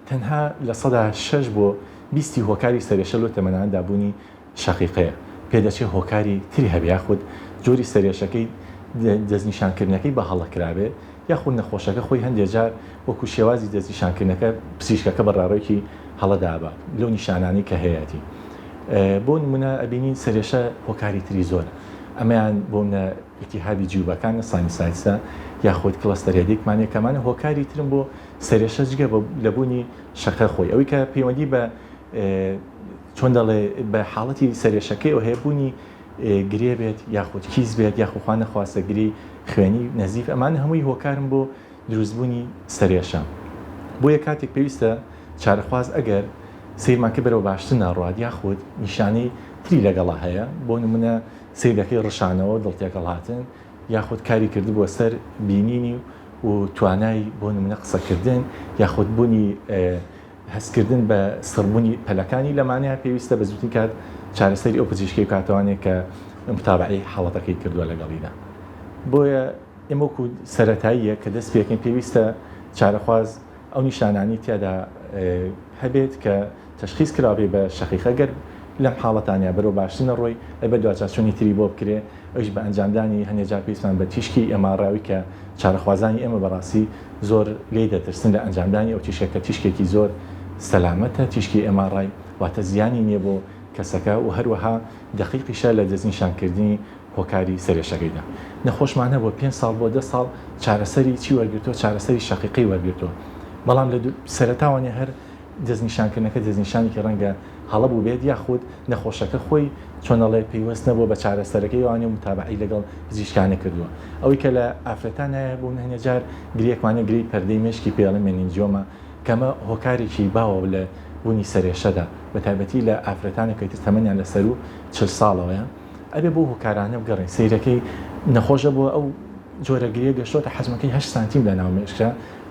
تەنها لە 106 بۆ 20 هۆکاری سەرێشە لۆ تەمەناندا بوونی شەقیقەیە پێدەچێت هۆکاری تری هەبێ یاخود جۆری سەرێشەکەی دەستنیشانکردنەکەی بە هەڵەکرابێ یاخود نەخۆشەکە خۆی هەندێک جار وەکو شێوازی دەستنیشانکردنەکە پزیشکەکە بەڕاڕۆیەکی هەڵەدابات لەو نیشانانی کە هەیەی بۆ نمونە ئەبینین سەرێشە هۆکاری تری زۆرە ئەمەیان بۆ منە ئیتیحادی جیوبەکانە ساینسایسە یاخود کلەستەرێدێکمانێ کەمانە هۆکاری ترم بۆ سەرێشە جگە لە بوونی شەقە خۆی ئەوەی کە پەیوەندی بە چۆن دەڵێ بە حاڵەتی سەرێشەکەی ئەو هەیە بوونی گرێ بێت یاخود کیز بێت یاخوخوا نەخواستە گری خوێنی نەزیف ئەمانە هەمووی هۆکارم بۆ دروستبوونی سەرێشە بۆیە کاتێک پێویستە چارەخواز ئەگەر سیرماکە بەرەو باشتر ناڕوات یاخود نیشانەی تری لەگەڵا هەیە بۆ نمونە سیرەکەی ڕشانەوە دڵتێکەڵ هاتن یاخود کاری کرد بۆ سەر بینینی و توانای بۆ نمونە قسەکردن یاخود بوونی هەستکردن بە سڕبوونی پەلەکانی لەمانەیە پێویستە بە زووتی کات چارەسەری ئەو پزیشکی کاتوانێت کە متابعی حاڵەتەکەی کردووە لەگەڵیدا بۆیە ئێمە وەکو سەرەتاییە کە دەست پێکەین پێویستە چارەخواز ئەو نیشانانی تیادا هەبێت کە تەشخیص کرابێ بە شەقیقەگەر لەم حاڵەتانیا بەرەو باشتر نەڕۆی ئەبە دوچارچوونی تری بۆ بکرێ ئەوش بە ئەنجامدانی هەندێکجار پێویستمان بە تیشکی ئەماڕاوی کە چارەخوازانی ئێمە بەڕاستی زۆر لێ دەترسن لە ئەنجامدانی ئەو تیشکە تیشکێکی زۆر سەلامەتە تیشکی ئەماڕای واتە زیانی نییە بۆ کەسەکە و هەروەها دقیقیشە لە دەستنیشانکردنی هۆکاری سەرێشەکەیدا نەخۆشمانە بۆ 5 ساڵ بۆ 10 ساڵ چارەسەری چی وەرگرتووە چارەسەری شەقیقی وەرگرتووە بەڵام لە سەرەتاوانێ هەر دەستنیشانکردنەکە دەستنیشانێکی ڕەنگە هەڵە بوو بێت یاخود نەخۆشەکە خۆی چۆنەڵێ پێیوەست نەبوو بە چارەسەرەکەی وانێ متابعی لەگەڵ پزیشکانە کردووە ئەوەی کە لە ئافرەتانایە بوون هەنێجار گریەکمانە گری پەردەی مێشکی پێڵە مێنینجیۆمە کەمە هۆکارێکی باوە لە بوونی سەرێشەدا بە تایبەتی لە ئافرەتانێکی تر تەمەنیان لەسەر و 40 ساڵەوەیە ئەبێ بۆ هۆکارانە بگەڕین سیرەکەی نەخۆشە بۆ ئەو جۆرە گریە گەشتۆتە حەجمەکەی 8 سانتیم لە ناو مێشکە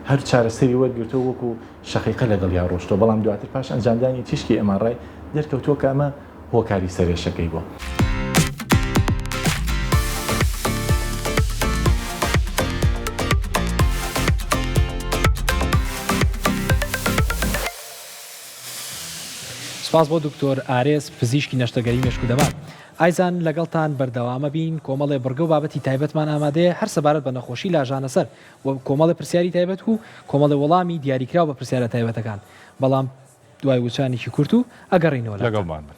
هەر چارەسەری وەرگرتەوە وەکو شەقیقە لەگەڵ یا ڕۆشتۆ بەڵام دواتر پاش ئەنجامدانی تیشکی ئەماڕای دەرکەوتووە کە ئەمە هۆکاری سەرێشەکەی بووە. سپاس بۆ دکتۆر ئارێز پزیشکی نەشتەگەری مێشک و دەمان. ئایزان لەگەڵتان بەردەوامە بین، کۆمەڵێ بڕگە و بابەتی تایبەتمان ئامادەیە هەر سەبارەت بە نەخۆشی لاژانە سەر و کۆمەڵی پرسیاری تایبەت و کۆمەڵی وەڵامی دیاریکراو بە پرسیارە تایبەتەکان. بەڵام دوای وچانێکی کورت و ئەگەڕینەوە لەگەڵمان بن.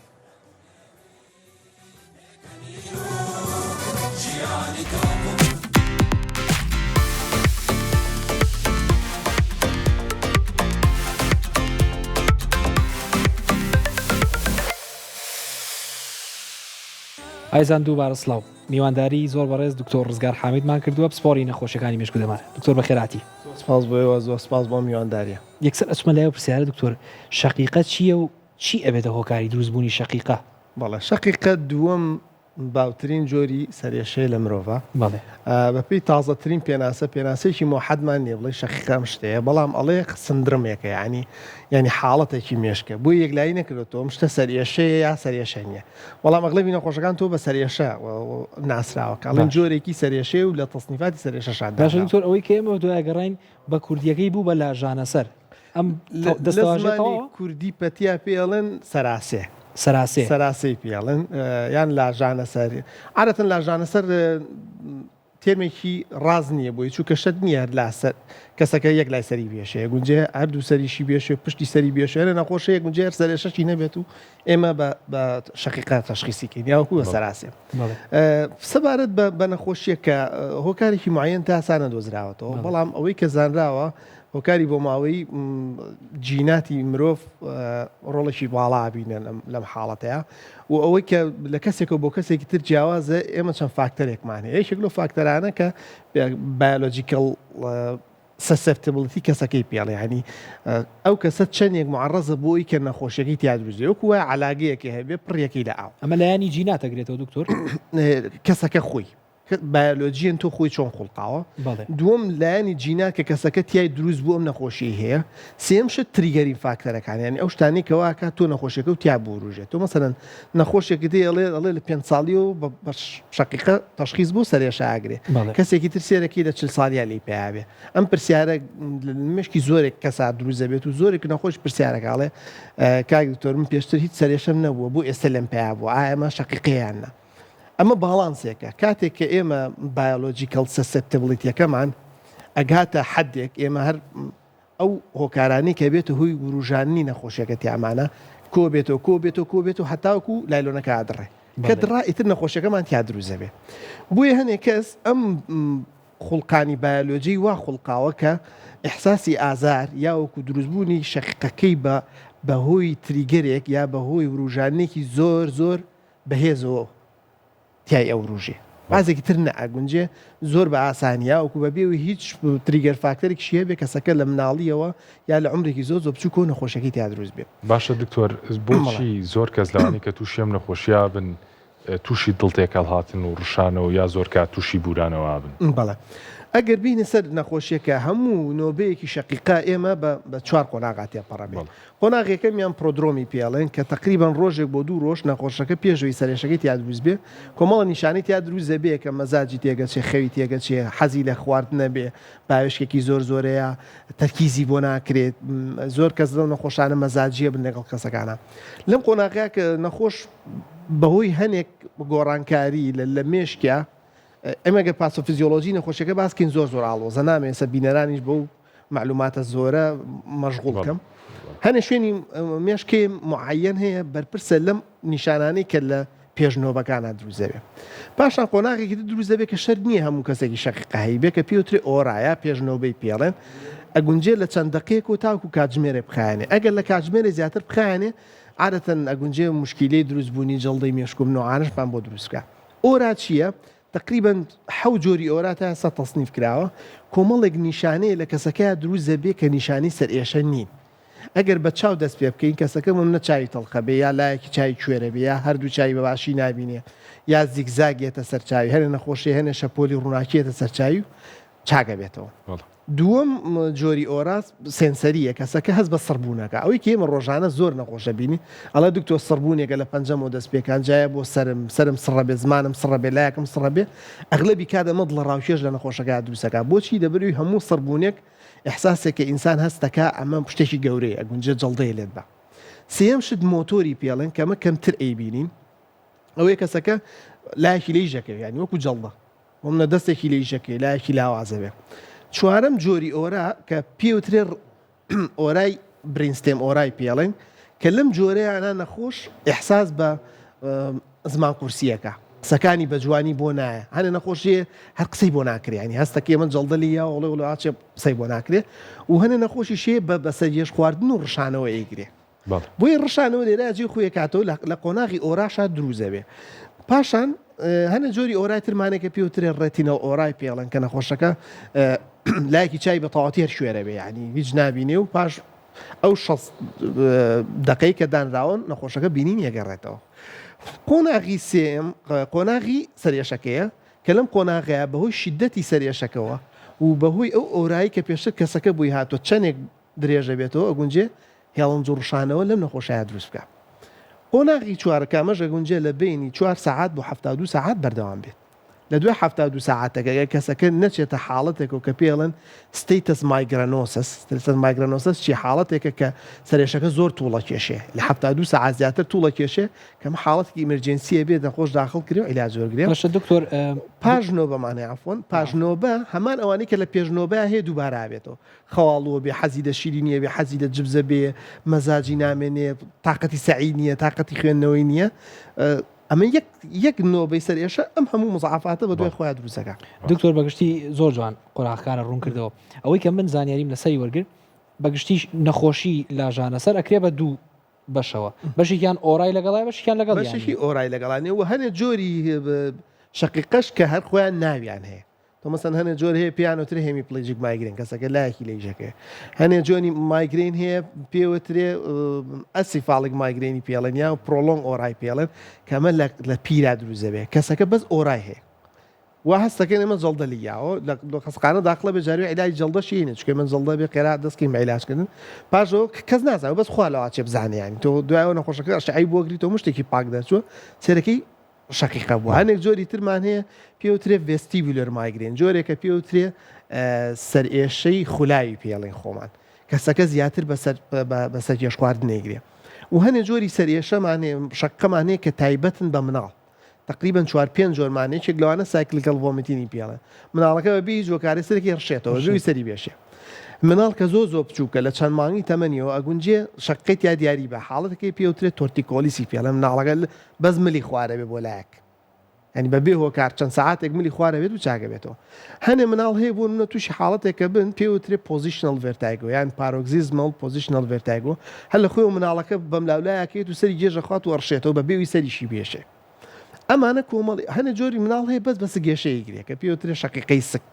ئایزان دووبارە سڵاو، میوانداری زۆر بەڕێز دکتۆر ڕزگار حامید کردووە پسپۆری نەخۆشیەکانی مێشک و دەمانە. دکتۆر بەخێراتی. سپاس بۆ زۆر سپاس بۆ میوانداریە. یەکسەر ئەچمە لایەوە پرسیارە دکتۆر، شەقیقە چییە و چی ئەبێتە هۆکاری دروستبوونی شەقیقە؟ بەڵێ شەقیقە دووەم باوترین جۆری سەرێشەیە لە مرۆڤە. بەڵێ بەپێی تازەترین پێناسەیەکی موحەدمان نییە بڵێ شەقیقەم شتەیە، بەڵام ئەڵێ سندرمێکە، ینی حاڵەتێکی مێشکە بۆ یەکلایی نەکردێتەوە شتە سەرێشەیە یا سەرێشە نیە. بەڵام ئەغلبی نەخۆشەکان تۆ بە سەرێشە ناسراوەکە ئەڵێن جۆرێکی سەرێشەیە و لە تەصنیفاتی سەرێشەشان. باشە دکتۆر، ئەوەی کە ئێمە دوای گەڕین بە کوردیەکەی بوو بە لاژانە سەر ئەم دەستەواژێتەوە کوردی پەتیا پێڵێن سەراسێ سەراسی پێڵن یان لاژانە سەر عادەتەن لاژانە سەر تێرمێکی ڕاز نییە بۆی چووکە شت نییە لاسەر کەسەکە یەک لای سەری بێشەیە گونجێ هەردوو سەریشی بێشێ پشتی سەری بێشێنە نەخۆشەیە گونجێ سەرێشەشی نەبێت و ئێمە بە شەقیقە تەشخیصیکەین یاوەکو بە سەراسێ. سەبارەت بە نەخۆشیە کە هۆکارێکی معەن تا ئاسانە دۆزراوەتەوە، بەڵام ئەوەی کە زانراوە هۆکاری بۆ ماوەی جیناتی مرۆڤ ڕۆڵێکی باڵا بینە لەم حاڵەتەیە و ئەوەی کە لە کەسێکە بۆ کەسێکی تر جیاوازە ئێمە چەند فاکتەرێکمان هەیە. یەکێک لەو فاکتەرانە کە بایۆلۆجیکەڵ سسپتبڵیتی کەسەکەی پێڵێ، ینی ئەو کەسە چەندێک معڕەزە بۆی کە نەخۆشیەکەی تیا دروستێ وەکو وایە عەلاقەیەکی هەبێ پڕیەکەی لە ئاو. ئەمە لایانی جیناتەگرێتەوە دکتۆر؟ کەسەکە خۆی بایۆلۆجیەن تۆ خۆی چۆن خوڵقاوە. دووەم لایانی جینات کە کەسەکە تیای دروست بوو ئەم نەخۆشی هەیە. سێم شت تریگەری فاکتەرەکان، ینی ئەو شتانەی کەواکە تۆ نەخۆشیەکە و تیا بوروژێت. تۆ مەسەرەن نەخۆشیێکی ئەڵێ لە 5 ساڵی و بە شەقیقە تەشخیص بوو سەرێشە ئاگرێ، کەسێکی تر سێرەکی لە 40 ساڵیا لی پیاوێ. ئەم پرسیارە مشکی زۆرێک کەسا دروست دەبێت و زۆرێک نەخۆش پرسیارەکڵێ کاک دکتۆر من پێشتر هیچ سەرێشەم نەبووە بۆ ئێستا لەم پیا بوو، ئەمە شەقیقەیانە. ئەمە باڵانسێکە کاتێک کە ئێمە بایۆلۆجیکەڵ سسپتبڵیتیەکەمان ئەگاتە حدێک ئێمە هەر ئەو هۆکارانی کە بێتە هۆی وروژانی نەخۆشیەکە تیامانە کۆبێتەوە هەتاوکو لایلۆنەکە ئادڕێ کە دڕا ئیتر نەخۆشیەکەمان تیا دروست دەبێ. بۆیە هەنێک کەس ئەم خوڵقانی بایۆلۆجی وا خوڵقاوە کە ئیحساسی ئازار یا وەکو دروستبوونی شەقیقەکەی بەهۆی تریگەرێک یا بەهۆی وروژانێکی زۆر بەهێزەوە تای ئەو ڕژێ بازێکی تر نەئگونجێ زۆر بە ئاسانیا وەکو بەبێەوەی هیچ تریگەر فاکتەرێک شیە بێ کەسەکە لە مناڵیەوە یا لە عمرێکی زۆر بچوو کۆ نەخۆشەکەی تا دروست بێت. باشە دکتۆر، بۆچی زۆر کەس لەوانی کە تووشیم نەخۆشییا بن تووشی دڵتێکەڵ هاتن و ڕشانەوە یا زۆر کات تووشی بورانەوە بن؟ بەڵێ ئەگەر بینە سەر نەخۆشیەکە هەموو نۆبەیەکی شەقیقا ئێمە بە 4 قۆناغاتێ پەڕەبێت. قۆناغەکەمیان پرۆدرۆمی پێڵێن کە تقریبان ڕۆژێک بۆ 2 ڕۆژ نەخۆشەکە پێشەوەی سەرێشەکەی تیا دروست بێ، کۆمەڵە نیشانەی تیا دروست دەبێ کە مەزاجی تێگەچێ، خەوی تێگەچێ، حەزی لە خواردن نەبێ، باوێشکێکی زۆرەیە، تەرکیزی بۆ ناکرێت. زۆر کەس لەو نەخۆشانە مەزاجیە بن لەگەڵ کەسەکانە. لەم قۆناغەیە کە نەخۆش بەهۆی هەنێک گۆڕانکاری لە مێشکە ئەمەگە پاسۆفیزیۆلۆژی نەخۆشیەکە باسکەین زۆر ئاڵۆزە نامێ سە بینەرانیش بەو معلوماتە زۆرە مەشغوڵ بکەم. هەنێ شوێنی مێشکێ معەن هەیە بەرپرسە لەم نیشانانەی کە لە پێشنۆبەکانە دروست دەبێت. پاشان قۆناغێکی دروست دەبێت کە شەر نییە هەموو کەسێکی شەقیقە هەیە بێ کە پێوتری ئۆرایە پێشنۆبەی پێڵێن ئەگونجێ لە چەند دقەیەک و تاوکو کاتژمێرە بخایێنێ. ئەگەر لە کاتژمێرە زیاتر بخایێنێ عادەتەن ئەگونجێ مشکیلەی دروستبوونی جەڵدەی مێشکم نوعانشمان بۆ دروستکە. ئۆرا چییە؟ تقریبا 7 جۆری ئۆرا تا ئێستا تەصنیف کراوە، کۆمەڵێک نیشانەیە لە کەسەکە دروست دەبێت کە نیشانی سەرئێشە نین. ئەگەر بە چاو دەست پێ بکەین کەسەکە من نەچوی تەڵخە بێ یا لایەکی چای کوێرە بێ یا هەردوو چای بەباشی نبینێ یا زیگزاگێتە سەرچاوی، هەنێ نەخۆشی هەنێ شەپۆلی ڕووناکیێتە سەرچاوی و چاگە بێتەوە. دووەم جۆری ئۆراس سێنسەریە، کەسەکە هەست بە سڕبوونەکە. ئەوەی کە ئێمە ڕۆژانە زۆر نەخۆشە بینی ئەڵە دکتۆر سڕبوونێکە لە پەنجەمەوە دەست پێکان جایە بۆ سرم سڕە بێ، زمانم سڕە بێ، لایەکم سڕە بێ، ئەغلبی کاتەمە دڵ ڕاوکێش لە نەخۆشەکە دروستەکە. بۆچی دەبروی هەموو سڕبوونێک ئیحساسێکە ئینسان هەستەکە ئەمە شتێکی گەورەیە ئەگونجە جەڵدەیە لێت بە. سێم شت مۆتۆری پێڵێن کەمە کەمتر ئەیبینین ئەوەیە کەسەکە لایەکی لەیژەکە ینی وەکو جەڵدە ومنە دەستێکی لەیژەکەی لایەکی لاوازەبێ چوارەم جۆری ئۆرا کە پێوترێ ئۆرای برینستێم ئۆرای پێڵێن کە لەم جۆرەیانە نەخۆش ئیحساس بە زمان کورسیەکە سەکانی بە جوانی بۆ نایە هەنێ نەخۆشیە هەر قسەی بۆ ناکرێنی هەستەکەی من جەڵدەلیە وڵێ وڵاچێ قسەی بۆ ناکرێت و هەنێ نەخۆشی شێ بە سەرجێش خواردن و ڕشانەوە ئەیگرێ بۆی ڕشانەوە لێرە جێ خۆیە کاتەوە لە قۆناغی ئۆراشا دروزەبێ پاشان هەنە جۆری ئۆرای ترمانێکە پێوترێ ڕێتینەوە ئۆرای پێڵەن کە نەخۆشەکە لایەکی چای بە تەواتی هەر شوێرە بێ ینی هیچ نابینێ و پاش ئەو 6 دقەی کە دانراون نەخۆشەکە بینین یەگەڕێتەوە قۆناغی سێم قۆناغی سەرێشەکەیە کە لەم قۆناغەیە بەهۆی شیدەتی سەرێشەکەەوە و بەهۆی ئەو ئۆرایی کە پێشتر کەسەکە بووی هاتووە چەندێک درێژە بێتەوە ئەگونجێ هێڵن جوڕشانەوە لەم نەخۆشایە دروست بکە قۆناغی چوارەکەمەش ئەگونجێ لە بینی 4 ساعات بۆ 72 ساعات بەردەوام بێت لە دوای 72 ساعتەکە کەسەکە نەچێتە حاڵەتێک و کە پێڵن ستیتس مایگرانۆسس چی حاڵەتێکە کە سەرێشەکە زۆر تووڵە کێشێ لە 72 ساعات زیاتر تووڵە کێشێ کەم حاڵەتێکی ئیمرجنسیە بێت نەخۆش داخل کرێ و عیلاج وەرگرێ دکتۆر پاژنۆبەمانێ عفۆن پاژنۆبە هەمان ئەوانەی کە لە پێشنۆبە هەیە دووبارە بێتەوە خەواڵوە بێ حەزی دە شیری نییە بێ حەزی دە جبزە بێ مەزاجی نامێنێ تااقەتی سەعید نییە تااقەتی خوێندنەوەی نییە ئەمە یەک نۆبەی سەرێشە ئەم هەموو مزعافاتە بە دوای خۆیان دروستەکە دکتۆر بەگشتی زۆر جوان قۆراغەکانە ڕوون کردەوە ئەوەی کە من زانیاریم لەسەری وەرگر بەگشتی نەخۆشی لاژانە سەر ئەکرێ بە دوو بەشەوە بەشێکیان ئۆرای لەگەڵای بەشێکیان لەگەڵ بەشێکی ئۆرای لەگەڵانێ و هەنێ جۆری شەقیقەش کە هەر خۆیان ناویان هەیە تۆ مەسەن هەنێ جۆر هەیە پیانۆتر هێمی پلێجیک مایگرین کەسەکە لایەکی لەیژەکە هەنێ جۆنی مایگرین هەیە پێوترێ ئەسیفاڵێک مایگرێنی پێڵێن یا پرۆلۆنگ ئۆرای پێڵێن کەمە لە پیرا دروزەبێ کەسەکە بەس ئۆرای هەیە وا هەستەکەی ئەمە جەڵدەلیاوە لە خەسقانە داخڵە بێ جاروی عیلاج جەڵدەشینە چکە من جەڵدە بێ قێرا دەستکەی عیلاجکردن پاشەوە کەس نازانێت بەس خوا لەوا چێ بزانیانی تۆ دوایەوە نەخۆشەکە شعی بۆگری تۆ مشتێکی پاک دەچوە سێرەکەی شەقیقە بوو هەنێک جۆری ترمان هەیە پێوترێ ڤێستیبولەر مایگرین جۆرێکە پێوترێ سەرئێشەی خولاوی پێڵێن خۆمان کەسەکە زیاتر بەسەر گێش خواردن نەیگرێ و هەنێ جۆری سەرئێشەمانێ شەقەمانەیە کە تایبەتن بە مناڵ تقریبا 4-5 جۆرمانەیەک لەوانە سایکلیکەڵ ڤۆمیتینی پێڵێن مناڵەکە بە بێ جۆکاری سەرێکی ڕشێتەوە ژووی سەری بێشێ مناڵ کە زۆ بچووکە لە چەند مانگی تەمەنیەوە ئەگونجێ شەقەی یا دیاری بە حاڵەتەکەی پێوترێت تۆرتیکۆلیسی پێڵێن مناڵەکە بەس ملی خوارە بێ بۆ لایەک ینی بەبێ هۆکار چەند ساعاتێک ملی خوارە بێت و چاگە بێتەوە هەنێ مناڵ هەیە بوون منە تووشی حاڵەتێکە بن پێوترێ پۆزیشنەڵ ڤێرتایگۆ یان پارۆکزیزمەڵ پۆزیشنەڵ ڤێرتایگۆ هەر لە خۆی و مناڵەکە بەم لاولایەکەیت و سەری گێژە خوات و ڕشێتەوە بە بێوی سەریشی بێشێ ئەمانە کۆمەڵی هەنێ جۆری مناڵ هەیە بەس گێشەیە گرێ کە پێوترێ شەقیقەی سک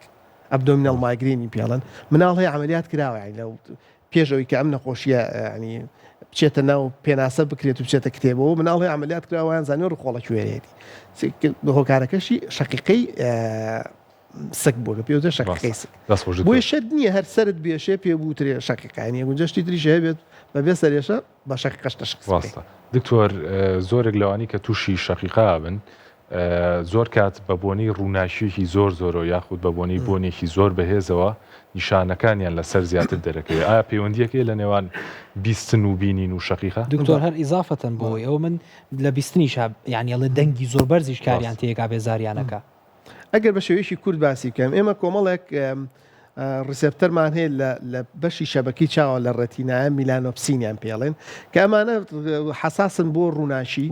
ئەبدۆمینەڵ مایگرێنی پێڵەن مناڵ هەیە عملیات کراوە لە پێشەوەی کە ئەم نەخۆشیە ینی بچێتە ناو پێناسە بکرێت و بچێتە کتێبەوە مناڵ هەیە عملیات کراوەیان زانێ ڕخۆڵە کوێرێتی هۆکارەکەشی شەقیقەی سک بووە پێوتە شەقیقەی سک بۆی شەد نییە هەر سرت بێشێ پێ بووترێ شەقیقانی گونجشتی تریش هەبێت بەبێ سەرێشە بە شەقیقەش تەشخیص دکتۆر زۆرێک لەوانی کە تووشی شەقیقا بن زۆر کات بە بۆنی ڕووناشیەکی زۆر زۆرەوە یاخود بە بۆنی بۆنێکی زۆر بەهێزەوە نیشانەکانیان لەسەر زیاتر دەرەکەوێت ئایا پەیوەندیەکەی لە نێوان بیستن و بینین و شەقیقە دکتۆر هەر ئیزافەتەن بۆی ئەو من لە بیستنیش یانیڵە دەنگی زۆر بەرزیش کاریان تێکا بێزاریانەکە ئەگەر بە شێوەیەکی کورد باسی بکەم ئێمە کۆمەڵێک ڕسپتەرمان هەیە لە بەشی شەبەکی چاوە لە ڕەتینایە میلانۆپسینیان پێڵێن کە ئەمانە حساسن بۆ ڕووناشی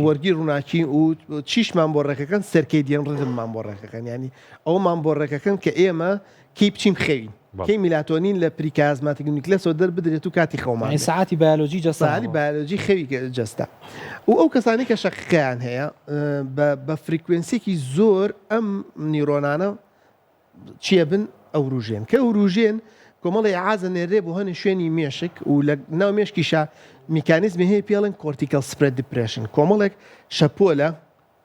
وەرگی ڕووناکی و چیشمان بۆ ڕێکەکەن سەرکەیدیان ڕدممان بۆ ڕێکەکەن ینی ئەومان بۆ ڕێکەکەن کە ئێمە کەی بچیم خەوین کەی میلاتۆنین لە پریکازماتیک نیکلسەوە دەربدرێت و کاتی خەومان ساعتی بایۆلۆژی جەستانی بایۆلۆژی خەوی جەستا و ئەو کەسانی کە شەقیقەیان هەیە بە فریکوێنسیێکی زۆر ئەم نیرۆنانە چیە بن ئەو ڕژێن کە ئەو ڕژێن کۆمەڵی عازە نێرێ بۆ هەنێ شوێنی مێشک و لە ناو مێشکیشا میکانیزمی هەیە پێڵن کۆرتیکەل سپرێد دیپرێشن کۆمەڵێک شەپۆلە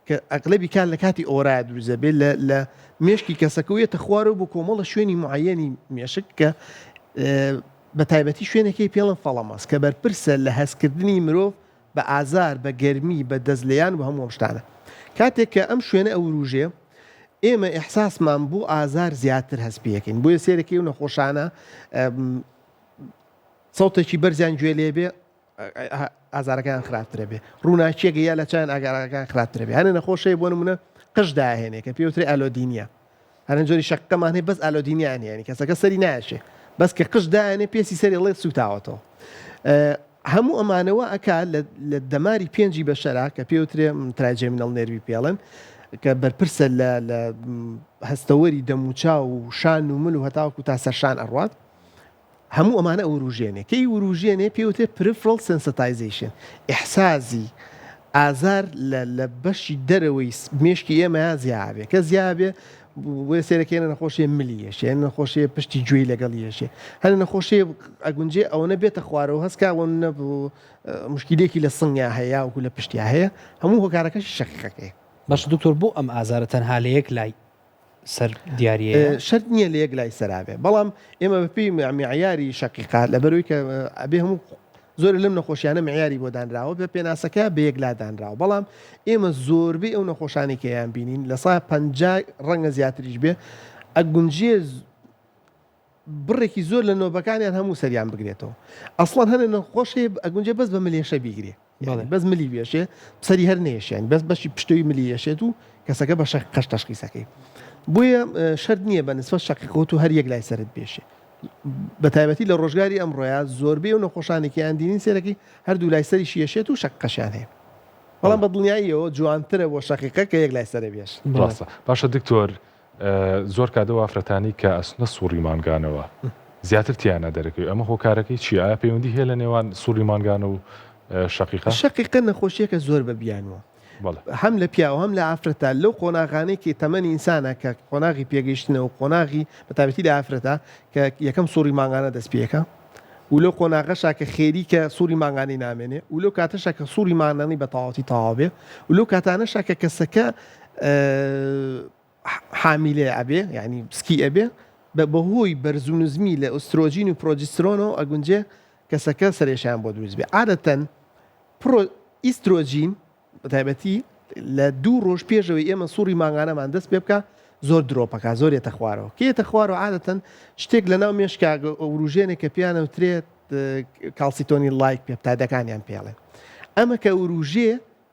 کە ئەغلبی کار لە کاتی ئۆرای دروزە بێت لە مێشکی کەسەکەوێتە خوارەوە بۆ کۆمەڵە شوێنی معەنی مێشک کە بە تایبەتی شوێنێکی پێڵن فەڵەماس کە بەرپرسە لە هەستکردنی مرۆڤ بە ئازار بە گەرمی بە دەزلیان بە هەموو شتانە کاتێک کە ئەم شوێنە ئەو ڕژێ ئێمە ئیحساسمان بوو ئازار زیاتر هەستپیەکەین بۆیە سێرەکەی و نەخۆشانە سەوتێکی بەرزیان گوێ لێ بێ ئازارەکان خراپترە بێ ڕووناچیەکە یا لە چیان ئاگارەکان خراپترە بێ هەنە نەخۆشەی بۆ نمونە قش داهێنێ کە پێوتری ئالۆدینیا هەرن جۆری شەقەمان هەیە بەس ئالۆدینیان هێنی کەسەکە سەری ناشێ بەس کە قش داهێنێ پێسی سەریڵێ سوتاوەتەوە هەموو ئەمانەوە ئەکا لە دەماری پێنجی بەشەرا کە پێوترێ تراجێمینەڵ نێروی پێڵن کە بەرپرسە لە هەستەوەری دەموچا و شان و مل و هەتاوەکو تا سەرشان ئەڕوات هەموو ئەمانە ئەوروژێنێ کەی وروژێنێ پێوتێ پرفرل سنسیتایزیشن ئیحسازی ئازار لە بەشی دەرەوەی مێشکی ئێمە زیابێ کە زیابێ بۆ سێرەکەێنە نەخۆشیە ملیەشێ نەخۆشیە پشتی گوێی لەگەڵ یەشێ هەر نەخۆشیە ئەگونجێ ئەوە بێتە خوارەوە هەستکەوە مشکلێکی لە سنگیا هەیە وکو لە پشتیا هەیە هەموو هۆکارەکەشی شەقیقەکەی باش دکتۆر بۆ ئەم ئازارە تەنها لە یەک لای سەر دیارە شەرت نییە لە یەک لای سەرابێ بەڵام ئێمە بەپی معیاری شەقیقات لە بەروی کە ئەبێ هەموو زۆر لەم نەخۆشیانە معیاری بۆ دانراوە بە پێناسەکە بە یەک لا دانراوە بەڵام ئێمە زۆربەی ئەو نەخۆشانی کەیان بینین لە سا 50 ڕەنگە زیاتریش بێ ئەگونجێ بڕێکی زۆر لە نۆبەکانیان هەموو سەریان بگرێتەوە ئەسڵان هەنە نەخۆشی ئەگونجێ بەس بە ملێشە بیگرێ بەس ملی بێشێ سەری هەر نێشیان بەس بەشی پشتوی ملی یەشێت و کەسەکە بە قەش تەشخیسەکەی بۆیە شەرت نییە بە نسبەت شەقیقەوت و هەر یەک لای سەرت بێشێ بە تایبەتی لە ڕۆژگاری ئەمڕۆیە زۆربەی و نەخۆشانێکیان دینین سێرەکی هەردوو لای سەری شیەشێت و شەقەشیان هەیە بەڵام بە دڵنیاییەوە جوانترە بۆ شەقیقە کە یەک لای سەرە بێش ڕاستە باشە دکتۆر زۆر کادەوە ئافرەتانی کە ئەسنە سووڕی مانگانەوە زیاتر تیانە دەرەکەی ئەمە هۆکارەکەی چی ئایا پەیوەندی هەیە لە نێوان سووڕی مانگانە و شەقیقە نەخۆشیەکە زۆر بە بیانوە هەم لە پیاوە هەم لە ئافرەتە لەو قۆناغانێکی تەمەنی ئینسانە کە قۆناغی پێگەیشتنەوە قۆناغی بەتابەتی لە ئافرەتە کە یەکەم سووڕی مانگانە دەست پێەکە و لەو قۆناغەشا کە خێری کە سووری مانگانی نامێنێ و لەو کاتەشە کە سووری مانانی بە تەواوەتی تەواو بێ و لەو کاتانەشا کە کەسەکە حامیلێ ئەبێ یعنی پسکی ئەبێ بەهۆی بەرزونزمی لە ئۆسترۆژین و پرۆجسترۆنەوە ئەگونجێ کەسەکە سەرێشیان بۆ دروست بێ عادەتەن ئیسترۆجین بەتایبەتی لە 2 ڕۆژ پێشەوەی ئێمە سووری مانگانەمان دەست پێ بکە زۆر درۆپەکە زۆر ێتە خوارەوە کێتە خوارەوە عادەتەن شتێک لە ناو مێشکا وروژێنێک کە پیانەوترێت کالسیتۆنی لایک پێپتایدەکانیان پێڵێن ئەمە کە وروژێ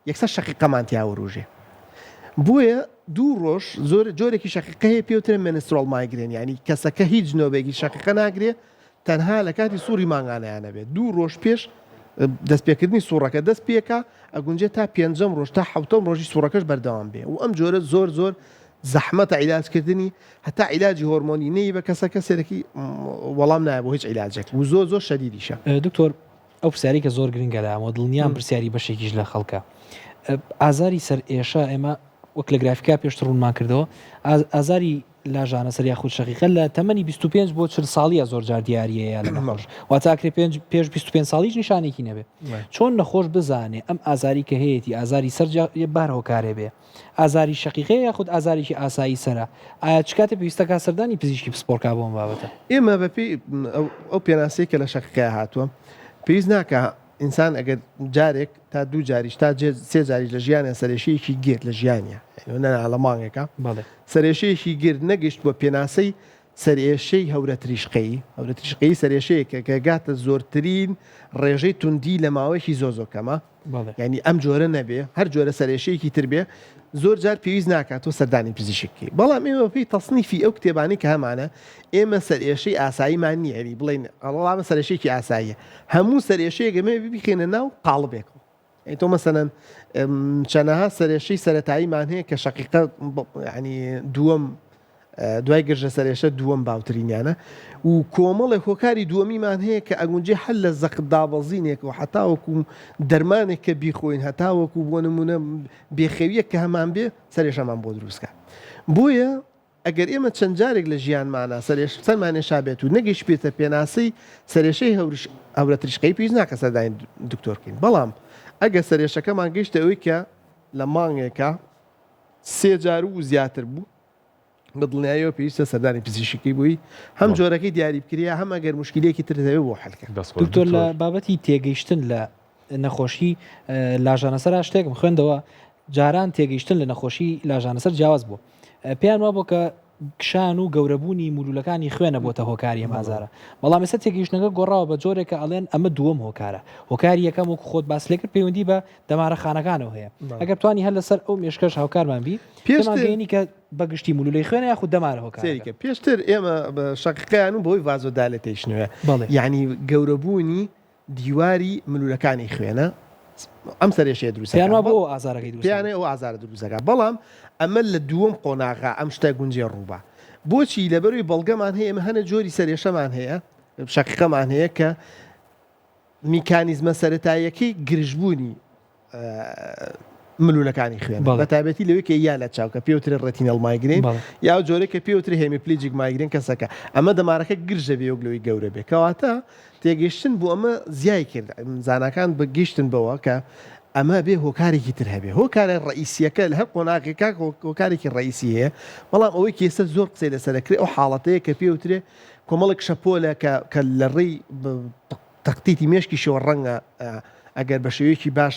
یەکسەر شەقیقەمانتیا وروژێ بۆیە 2 ڕۆژ زۆر جۆرێکی شەقیقە هەیە پێوترێن مێنسترۆڵ مایگرێن ینی کەسەکە هیچ نۆبێکی شەقیقە ناگرێ تەنها لە کاتی سووری مانگانەیانە بێت 2 ڕۆژ پێش دەستپێکردنی سوورەکە دەست پێکە ئەگونجێت تا 5 ڕۆژ تا 7 ڕۆژی سوورەکەش بەردەوام بێ و ئەم جۆرە زۆر زەحمەتە عیلاجکردنی هەتا عیلاجی هۆرمۆنی نەی بە کەسەکە سێرەکی وەڵام نایە بۆ هیچ عیلاجێک و زۆر شەدیدیشە دکتۆر ئەو پرسیاری کە زۆر گرنگە لامەوە دڵنیام پرسیاری بەشێکیش لە خەڵکە ئازاری سەر ئێشە ئێمە وەک لە گرافیکا پێشتر ڕوونمان کردەوە ئازاری لاژانە سەر یاخود شەقیقە لە تەمەنی 25 بۆ 40 ساڵیە زۆر جار دیارە لە نەخۆش واتاکرێ پێش 25 ساڵیش نیشانێکی نەبێ چۆن نەخۆش بزانێ ئەم ئازاری کە هەیەی ئازاری سەر بار هۆکارێ بێ ئازاری شەقیقەیە یاخود ئازاریی ئاسایی سەرە ئایا چ کاتێ پێویستەکە سەردانی پزیشکی پسپۆرکا بۆم بابەتە ئێمە بەپی ئەو پێناسەیە کە لە شەقیقەیە هاتووە پێویست ناکە ئینسان ئەگەر جارێک تا 2 جاریش تا 3 جاریش لە ژیانە سەرێشەیەکی گرت لە ژیانە لە مانگێکە سەرێشەیەکی گرت نەگەشت بۆ پێناسەی سەرێشەی هەورە تریشقەی سەرێشەیەکە کە گاتە زۆرترین ڕێژەی توندی لە ماوەیەکی زۆزۆکەمە ینی ئەم جۆرە نەبێ هەر جۆرە سەرێشەیەکی تر بێ زۆر جار پێویست ناکاتەوە سەردانی پزیشکی بەڵام ئێمە پێی تەصنیفی ئەو کتێبانی کە هەمانە ئێمە سەرێشەی ئاساییمان نییە بڵین ئەڵامە سەرێشەیەکی ئاساییە هەموو سەرێشەیەگەمێ ببیخێنە ناو قاڵبێکەوە تۆ مەسەنەن چەنەها سەرێشەی سەرەتاییمان هەیە کە شەقیقە ینی دوای گرژە سەرێشە دووەم باوترینیانە و کۆمەڵێک هۆکاری دووەمیمان هەیە کە ئەگونجێ هەل لە زەق دابەزینێک و حتاوەکو دەرمانێک کە بیخۆین هەتاوەکو بۆ نمونە بێخەویەک کە هەمان بێ سەرێشەمان بۆ دروستکە بۆیە ئەگەر ئێمە چەند جارێک لە ژیانمانە سەرمانێشا بێت و نەگەیشت پێتە پێناسەی سەرێشەی هەورە تریشقەی پێویست ناکە سەردانی دکتۆرکەین بەڵام ئەگە سەرێشەکەمان گەیشتە ئەوەی کە لە مانگێکە 3 جار و زیاتر بوو بە دڵنیاییەوە پێویستە سەردانی پزیشکی بووی هەم جۆرەکەی دیاری بکریا هەم ئەگەر مشکلێکی تر دەبێت بۆ حەلکە دکتۆر لە بابەتی تێگەیشتن لە نەخۆشی لاژانەسەر شتێکم خوێندەوە جاران تێگەیشتن لە نەخۆشی لاژانەسەر جیاواز بوو پێیان وا بۆ کە کشان و گەورەبوونی مولولەکانی خوێنە بۆتە هۆکاری ئازارە بەڵام ئێستا تێگەیشتنەکە گۆڕاوە بە جۆرێکە ئەڵێن ئەمە دووەم هۆکارە هۆکاری یەکەم وەکو خۆت باس لێ کرد پەیوەندی بە دەمارەخانەکانەوە هەیە ئەگەر توانی هەر لەسەر ئەو مێشکەش هاوکارمان بی پێشگەینی کە بەگشتی مولولەی خوێنە یاخود دەمارە هۆکارێکە پێشتر ئێمە شەقیقیان و بۆی ڤازۆدالە تێشنوێ یعنی گەورەبوونی دیواری ملولەکانی خوێنە ئەم سەرێشەیە دروستیان بۆ ئازارەکەی پیانێ ئەو ئازارە دروستەکە بەڵام ئەمە لە دووەم قۆناغا ئەم شتە گونجێ ڕووبە بۆچی لەبەروی بەڵگەمان هەیە ئمە هەنە جۆری سەرێشەمان هەیە شەقیقەمان هەیە کە میکانیزمە سەرەتاییەکەی گرژبوونی ملولەکانی خوێن بە تایبەتی لەوەی کە یا لە چاوکە پێوترێ ڕەتینەڵ مایگرین یا جۆرێک کە پێوتری هێمیپلیجیک مایگرین کەسەکە ئەمە دەمارەکە گرژە بێ وەگلەوەی گەورە بێ کەواتە تێگەشتن بۆ ئەمە زیای کرد زانکان بەگەشتن بەوە کە ئەمە بێ هۆکارێکی تر هەبێ هۆکارە ڕئیسیەکە لە هەر قۆناغێکا هۆکارێکی ڕئیسی هەیە بەڵام ئەوەی کێسە زۆر قسەی لەسەرەکرێ ئەو حاڵەتەیە کە پێوترێ کۆمەڵێک شەپۆلە کە لە ڕێی تەقتیتی مێشکی شەوە ڕەنگە ئەگەر بە شێوەیەکی باش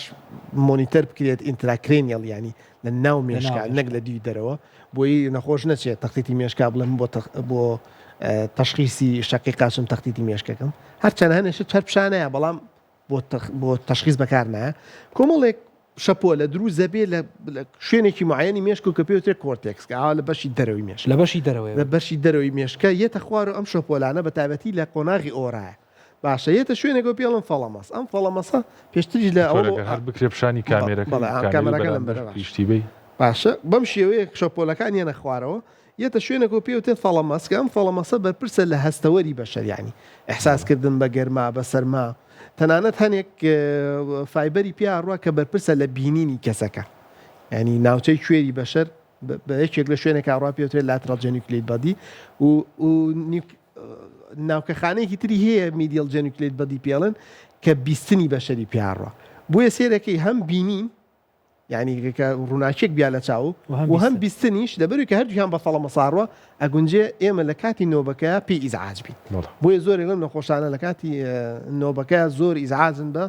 مۆنیتەر بکرێت ئینتراکرێنیەڵ ینی لە ناو مێشکا نەک لە دوی دەرەوە بۆی نەخۆش نەچێت تەقتیتی مێشکا بڵێن بۆ تەشخیصی شەقیقاشم تەقتیتی مێشکەکەم هەرچەند هەنێشت هەر پیشانەیە بەڵام بۆ تەشخیص بەکار نایە کۆمەڵێک شەپۆ لە دروست دەبێت لە شوێنێکی معەنی مێشک و کە پێوترێت کۆرتێکس کە لە بەشی دەرەوەی مێشک لە بەشی دەرەوەی مێشکە یەتە خوار و ئەم شەپۆلانە بە تایبەتی لە قۆناغی ئۆرایە باشە یەتە شوێنێکەوە پێڵم فەڵەمەس ئەم فەڵەمەسە پێشتری لە هەر بکرێ پیشانی کامێرەکە لەم پشتی بی باشە بەم شێوەیە شەپۆلەکان یەنە خوارەوە یەتە شوێنێکەوە پێوتێت فەڵەمەس کە ئەم فەڵەمەسە بەرپرسە لە هەستەوەری بەشەریانی ئەحساسکردن بە گەرما بە سەرما تەنانەت هەنێک فایبەری پیاڕوە کە بەرپرسە لە بینینی کەسەکە ینی ناوچەی کوێری بەشەر بە یەکێک لە شوێنێک ئاڕوا پێوترێت لاترال جەنیوکلید بەدی و ناوکەخانەیەکی تری هەیە میدیال جەنیوکلید بەدی پێڵن کە بیستنی بەشەری پیاڕوە بۆیە سێرەکەی هەم بینین یعنی کە ڕووناچێک بیا لە چاو و هەم بیستنیش لەبەروی کە هەردوویان بە فەڵەمە ساڕوە ئەگونجێ ئێمە لە کاتی نۆبەکە پێی ئیزعاج بین بۆیە زۆرێک لەم نەخۆشانە لە کاتی نۆبەکە زۆر ئیزعاجن بە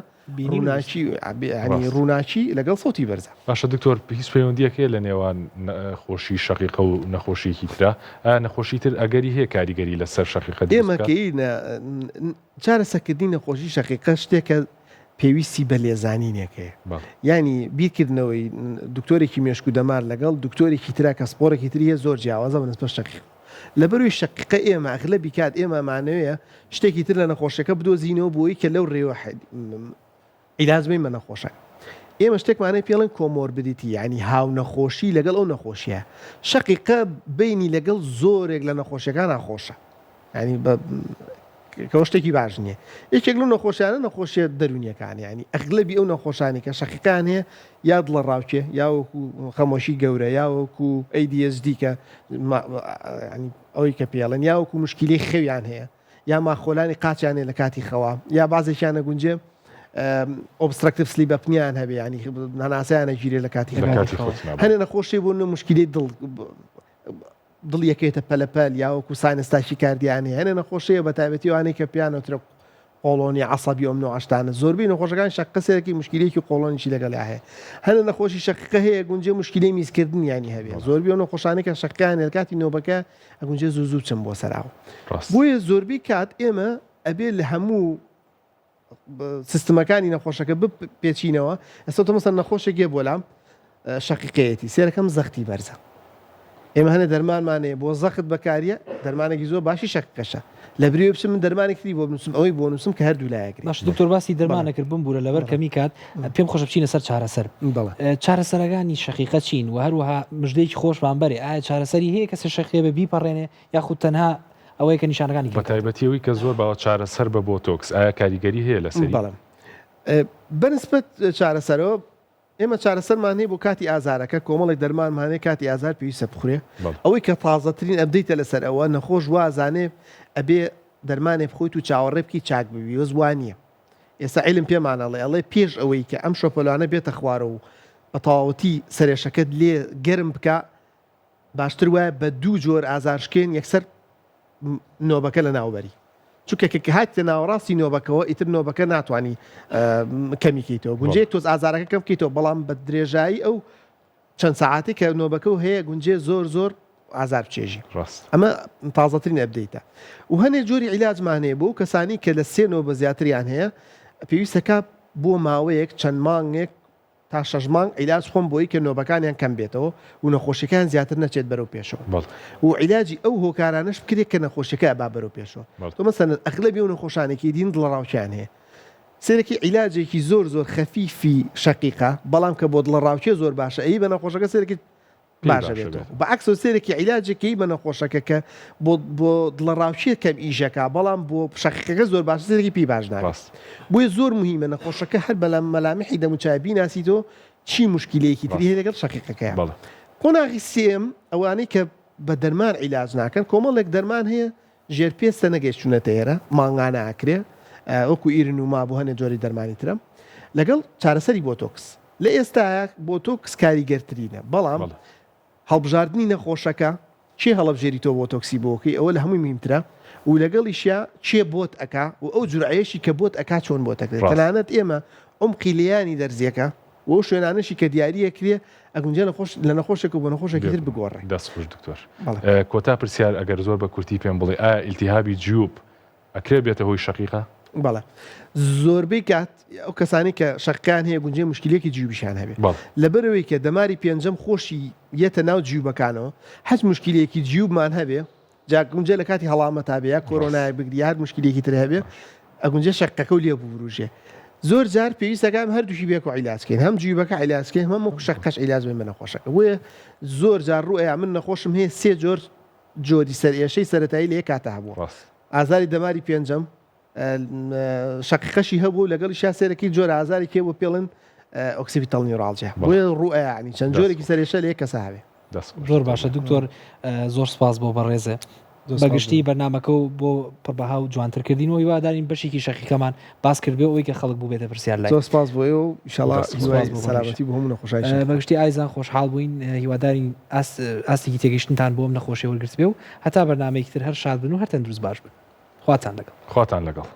ڕووناچی لەگەڵ سەوتی بەرزە باشە دکتۆر هیچ پەیوەندیەکەیە لە نێوان خۆشی شەقیقە و نەخۆشیەکی ترە نەخۆشی تر ئەگەری هەیە کاریگەری لەسەر شەقیقە ئێمەکەی چارەسەرکردنی نەخۆشی شەقیقە شتێکە پێویستی بە لێزانینێکەیە ینی بیرکردنەوەی دکتۆرێکی مێشک و دەمار لەگەڵ دکتۆرێکی ترا کە سپۆرێکی تریە زۆر جیاوازە بەنسبە شەقیق لەبەروی شەقیقە ئێمە ئەغلبی کات ئێمەمانەوەیە شتێکی تر لە نەخۆشەکە بدۆزینەوە بۆی کە لەو ڕێوە عیلاجبەی مە نەخۆشە ئێمە شتێکمانەی پێڵن کۆمۆربیدیتی ینی هاو نەخۆشی لەگەڵ ئەو نەخۆشیە شەقیقە بینی لەگەڵ زۆرێک لە نەخۆشیەکان ناخۆشە ینی کەەوە شتێکی باش نییە یەکێک لەو نەخۆشیانە نەخۆشیە دەرونیەکانی ینی ئەغلبی ئەو نەخۆشانی کە شەقیقان هەیە یا دڵە ڕاوچێ یاوەکو خەمۆشی گەورە یاوەکو ADHD کە ئەوەی کە پێڵن یاوەکو مشکلی خەویان هەیە یا ماخۆلانی قاچیانێ لە کاتی خەوا یا بازێکیانە گونجێ ئۆبستراکتیڤ سلیپ ئەپنیان هەبێ ینی هەناسەیانە گیرێ لە کاتی هەنێ نەخۆشی بۆ مشکلی دڵ یەکێتە پەلەپەل یاوەکو ساینستاشی کاردیانی هەنێ نەخۆشەیە بە تایبەتیوانەی کە پیانەوترە قۆڵۆنی عەسەبی ئەم نوعشتانە زۆربەی نەخۆشەکان شەقەسێکی مشکلێکی قۆڵۆنیشی لەگەڵ هەیە هەنێ نەخۆشی شەقیقە هەیە گونجێ مشکلی میزکردن ینی هەبێ زۆربەی ئەو نەخۆشانەی کە شەقیقیان لە کاتی نۆبەکە ئەگونجێ زوو چەم بۆ سەراوە بۆیە زۆربەی کات ئێمە ئەبێ لە هەموو سیستمەکانی نەخۆشەکە بپێچینەوە ئێستا تۆ مەسەڵەن نەخۆشێکێ بۆلام شەقیقەتی سێرەکەم زەختی بەرزە ئێمە هەنە دەرمانمانەیە بۆ زەخت بەکاریە دەرمانێکی زۆر باشی شەقیقەشە لە بریێ بچم من دەرمانێکی بۆ بنووسم ئەوەی بۆ نووسم کە هەردوو لایەگری باش دکتۆر باسی دەرمانەکرد بمبورە لەبەر کەمی کات پێم خۆشە بچینە سەر چارەسەر چارەسەرەکانی شەقیقە چین و هەروەها مژدەیەکی خۆشمان بەرێ ئایا چارەسەری هەیە کەسە شەقیقە بە بیپەڕێنێ یاخود تەنها ئەوەیە کە نیشانەکانی بە تایبەتیەوەی کە زۆر باوە چارەسەر بە بۆتۆکس ئایا کاریگەری هەیە لەسەری بەنسبەت چارەسەرەوە ئێمە چارەسەرمان هەیە بۆ کاتی ئازارەکە کۆمەڵێک دەرمانمانەیە کاتی ئازار پێویستە بخورێ ئەوەی کە تازەترین ئەبدەیتە لەسەر ئەوە نەخۆش وازانێ ئەبێ دەرمانێ بخۆیت و چاوەڕێ بکەی چاک ببی وەزوانیە ئێستا عیلم پێمانەڵێ ئەڵێ پێش ئەوەی کە ئەم شۆپۆلانە بێتە خوارە و بە تەواوەتی سەرێشەکەت لێ گەرم بکە باشتر وایە بە دوو جۆر ئازارشکێن یەکسەر نۆبەکە لە ناوبەری چونکە کە هاتە ناوەڕاستی نۆبەکەەوە ئیتر نۆبەکە ناتوانانی کەمیکەیتەوە گونجێ تۆز ئازارەکە کەم بکەیتەوە بەڵام بە درێژایی ئەو چەند ساعاتی کە نۆبەکە و هەیە گونجێ زۆر ئازار بچێژی ڕاست ئەمە تازەترین ئەبدەیتە و هەنێک جۆری عیلاجمان هەیە بۆ کەسانی کە لە سێنەوە بە زیاتریان هەیە پێویستەکە بۆ ماوەیەک چەند مانگێک تا 6 مانگ عیلاج خۆم بۆی کە نۆبەکانیان کەم بێتەوە و نەخۆشیەکان زیاتر نەچێت بەرەو پێشەوە و عیلاجی ئەو هۆکارانش بکرێت کە نەخۆشیەکە با بەرەو پێشەوە تۆ مەسەن ئەغلبی و نەخۆشانێکی دین دڵڕاوچیان هەیە سێرەکی عیلاجێکی زۆر خەفیفی شەقیقە بەڵام کە بۆ دڵڕاوچێ زۆر باشە ئەی بە نەخۆشەکە سێرەکی باشە بێتەوە بەعکس سێرەکی عیلاجێکی بە نەخۆشەکە کە بۆ دڵڕاوچێ کەم ئیژەکە بەڵام بۆ شەقیقەکە زۆر باش سێرەکی پێی باش ناوێت بۆیە زۆر مهمە نەخۆشەکە هەر بەلام مەلامحی دەموچابی ناسیتۆ چی مشکلەیەکی تری هەیە لەگەڵ شەقیقەکەیە قۆناغی سێم ئەوانەی کە بە دەرمان عیلاج ناکەن کۆمەڵێک دەرمان هەیە ژێرپێستە نەگەیشتونەتە ئێرە ماڵانە ئاکرێ وەکو ئیرن و ما بۆ هەنێ جۆری دەرمانی ترم لەگەڵ چارەسەری بۆتۆکس لە ئێستاە بۆتۆکس کاریگەرترینە بەڵام هەڵبژاردننی نەخۆشەکە چێ هەڵبژێری تۆ بۆتۆکسی بۆکەی ئەوە لە هەمووی میمترە و لەگەڵیشیا چێ بۆت ئەکا و ئەو جورعەیەشی کە بۆت ئەکا چۆن بۆ تەکرێت تەنانەت ئێمە ئەم قیلیانی دەرزیەکە و شوێنانشی کە دیاریە کرێ ئەگونجە لە نەخۆشێک و بۆ نەخۆشێکی تر بگۆڕێ دەستخۆش دکتۆر کۆتا پرسیار ئەگەر زۆر بە کورتی پێم بڵێ ئایا ئیلتیهابی جیوب ئەکرێ بێتە هۆی شەقیقە بەڵێ زۆربەی کات ئەو کەسانی کە شەقیان هەیە گونجێ مشکلێکی جیوبیشان هەبێت لەبەرەوەی کە دەماری پێنجەم خۆشی یەتە ناو جیوبەکانەوە هەچ مشکلێکی جیوبمان هەبێ جاگونجێ لە کاتی هەڵامە تابێ کۆرۆنای بگری هەر مشکلێکی تر هەبێ ئەگونجێ شەقەکە و لێ بوروژێ زۆر جار پێویستەکەم هەردووشی بێک و عیلاسکەین هەم جیوبەکە عیلاسکەین هەم وەکو شەقەش عیلاج بێن بە نەخۆشەکە وێ زۆر جار ڕوئەیە من نەخۆشم هەیە سێ جۆری سەرئێشەی سەرەتایی لە یەک کاتە هەبوو ئازاری دەماری پێنجەم شەقیقەشی هەبوو لەگەڵی شاسێرەکەی جۆرە ئازاری کێ بۆ پێڵن ئۆکسیپیتال نیورالجیا بۆیە ڕوئەیانی چەند جۆرێکی سەرێشە لە یەک کەسە هەبێ زۆر باشە دکتۆر زۆر سپاس بۆ بەڕێزە بەگشتی بەرنامەکە و بۆ پڕبەها و جوانترکردنەوە هیوادارین بەشێکی شەقیقەمان باس کرد بێ ئەوەی کە خەڵک بوو بێتە پرسیار لای زۆر سپاس بۆیە و ئینشاڵڵا سەلامەتی بۆ هەموو نەخۆشایە بەگشتی ئایزان خۆشحاڵ بووین هیوادارین ئاستێکی تێگەیشتنتان بۆ ئەم نەخۆشیە وەرگرت بێ و هەتا بەرنامەیەکی تر هەر شاد بن و هەر تەندروست باش بن خواتان لەگەڵ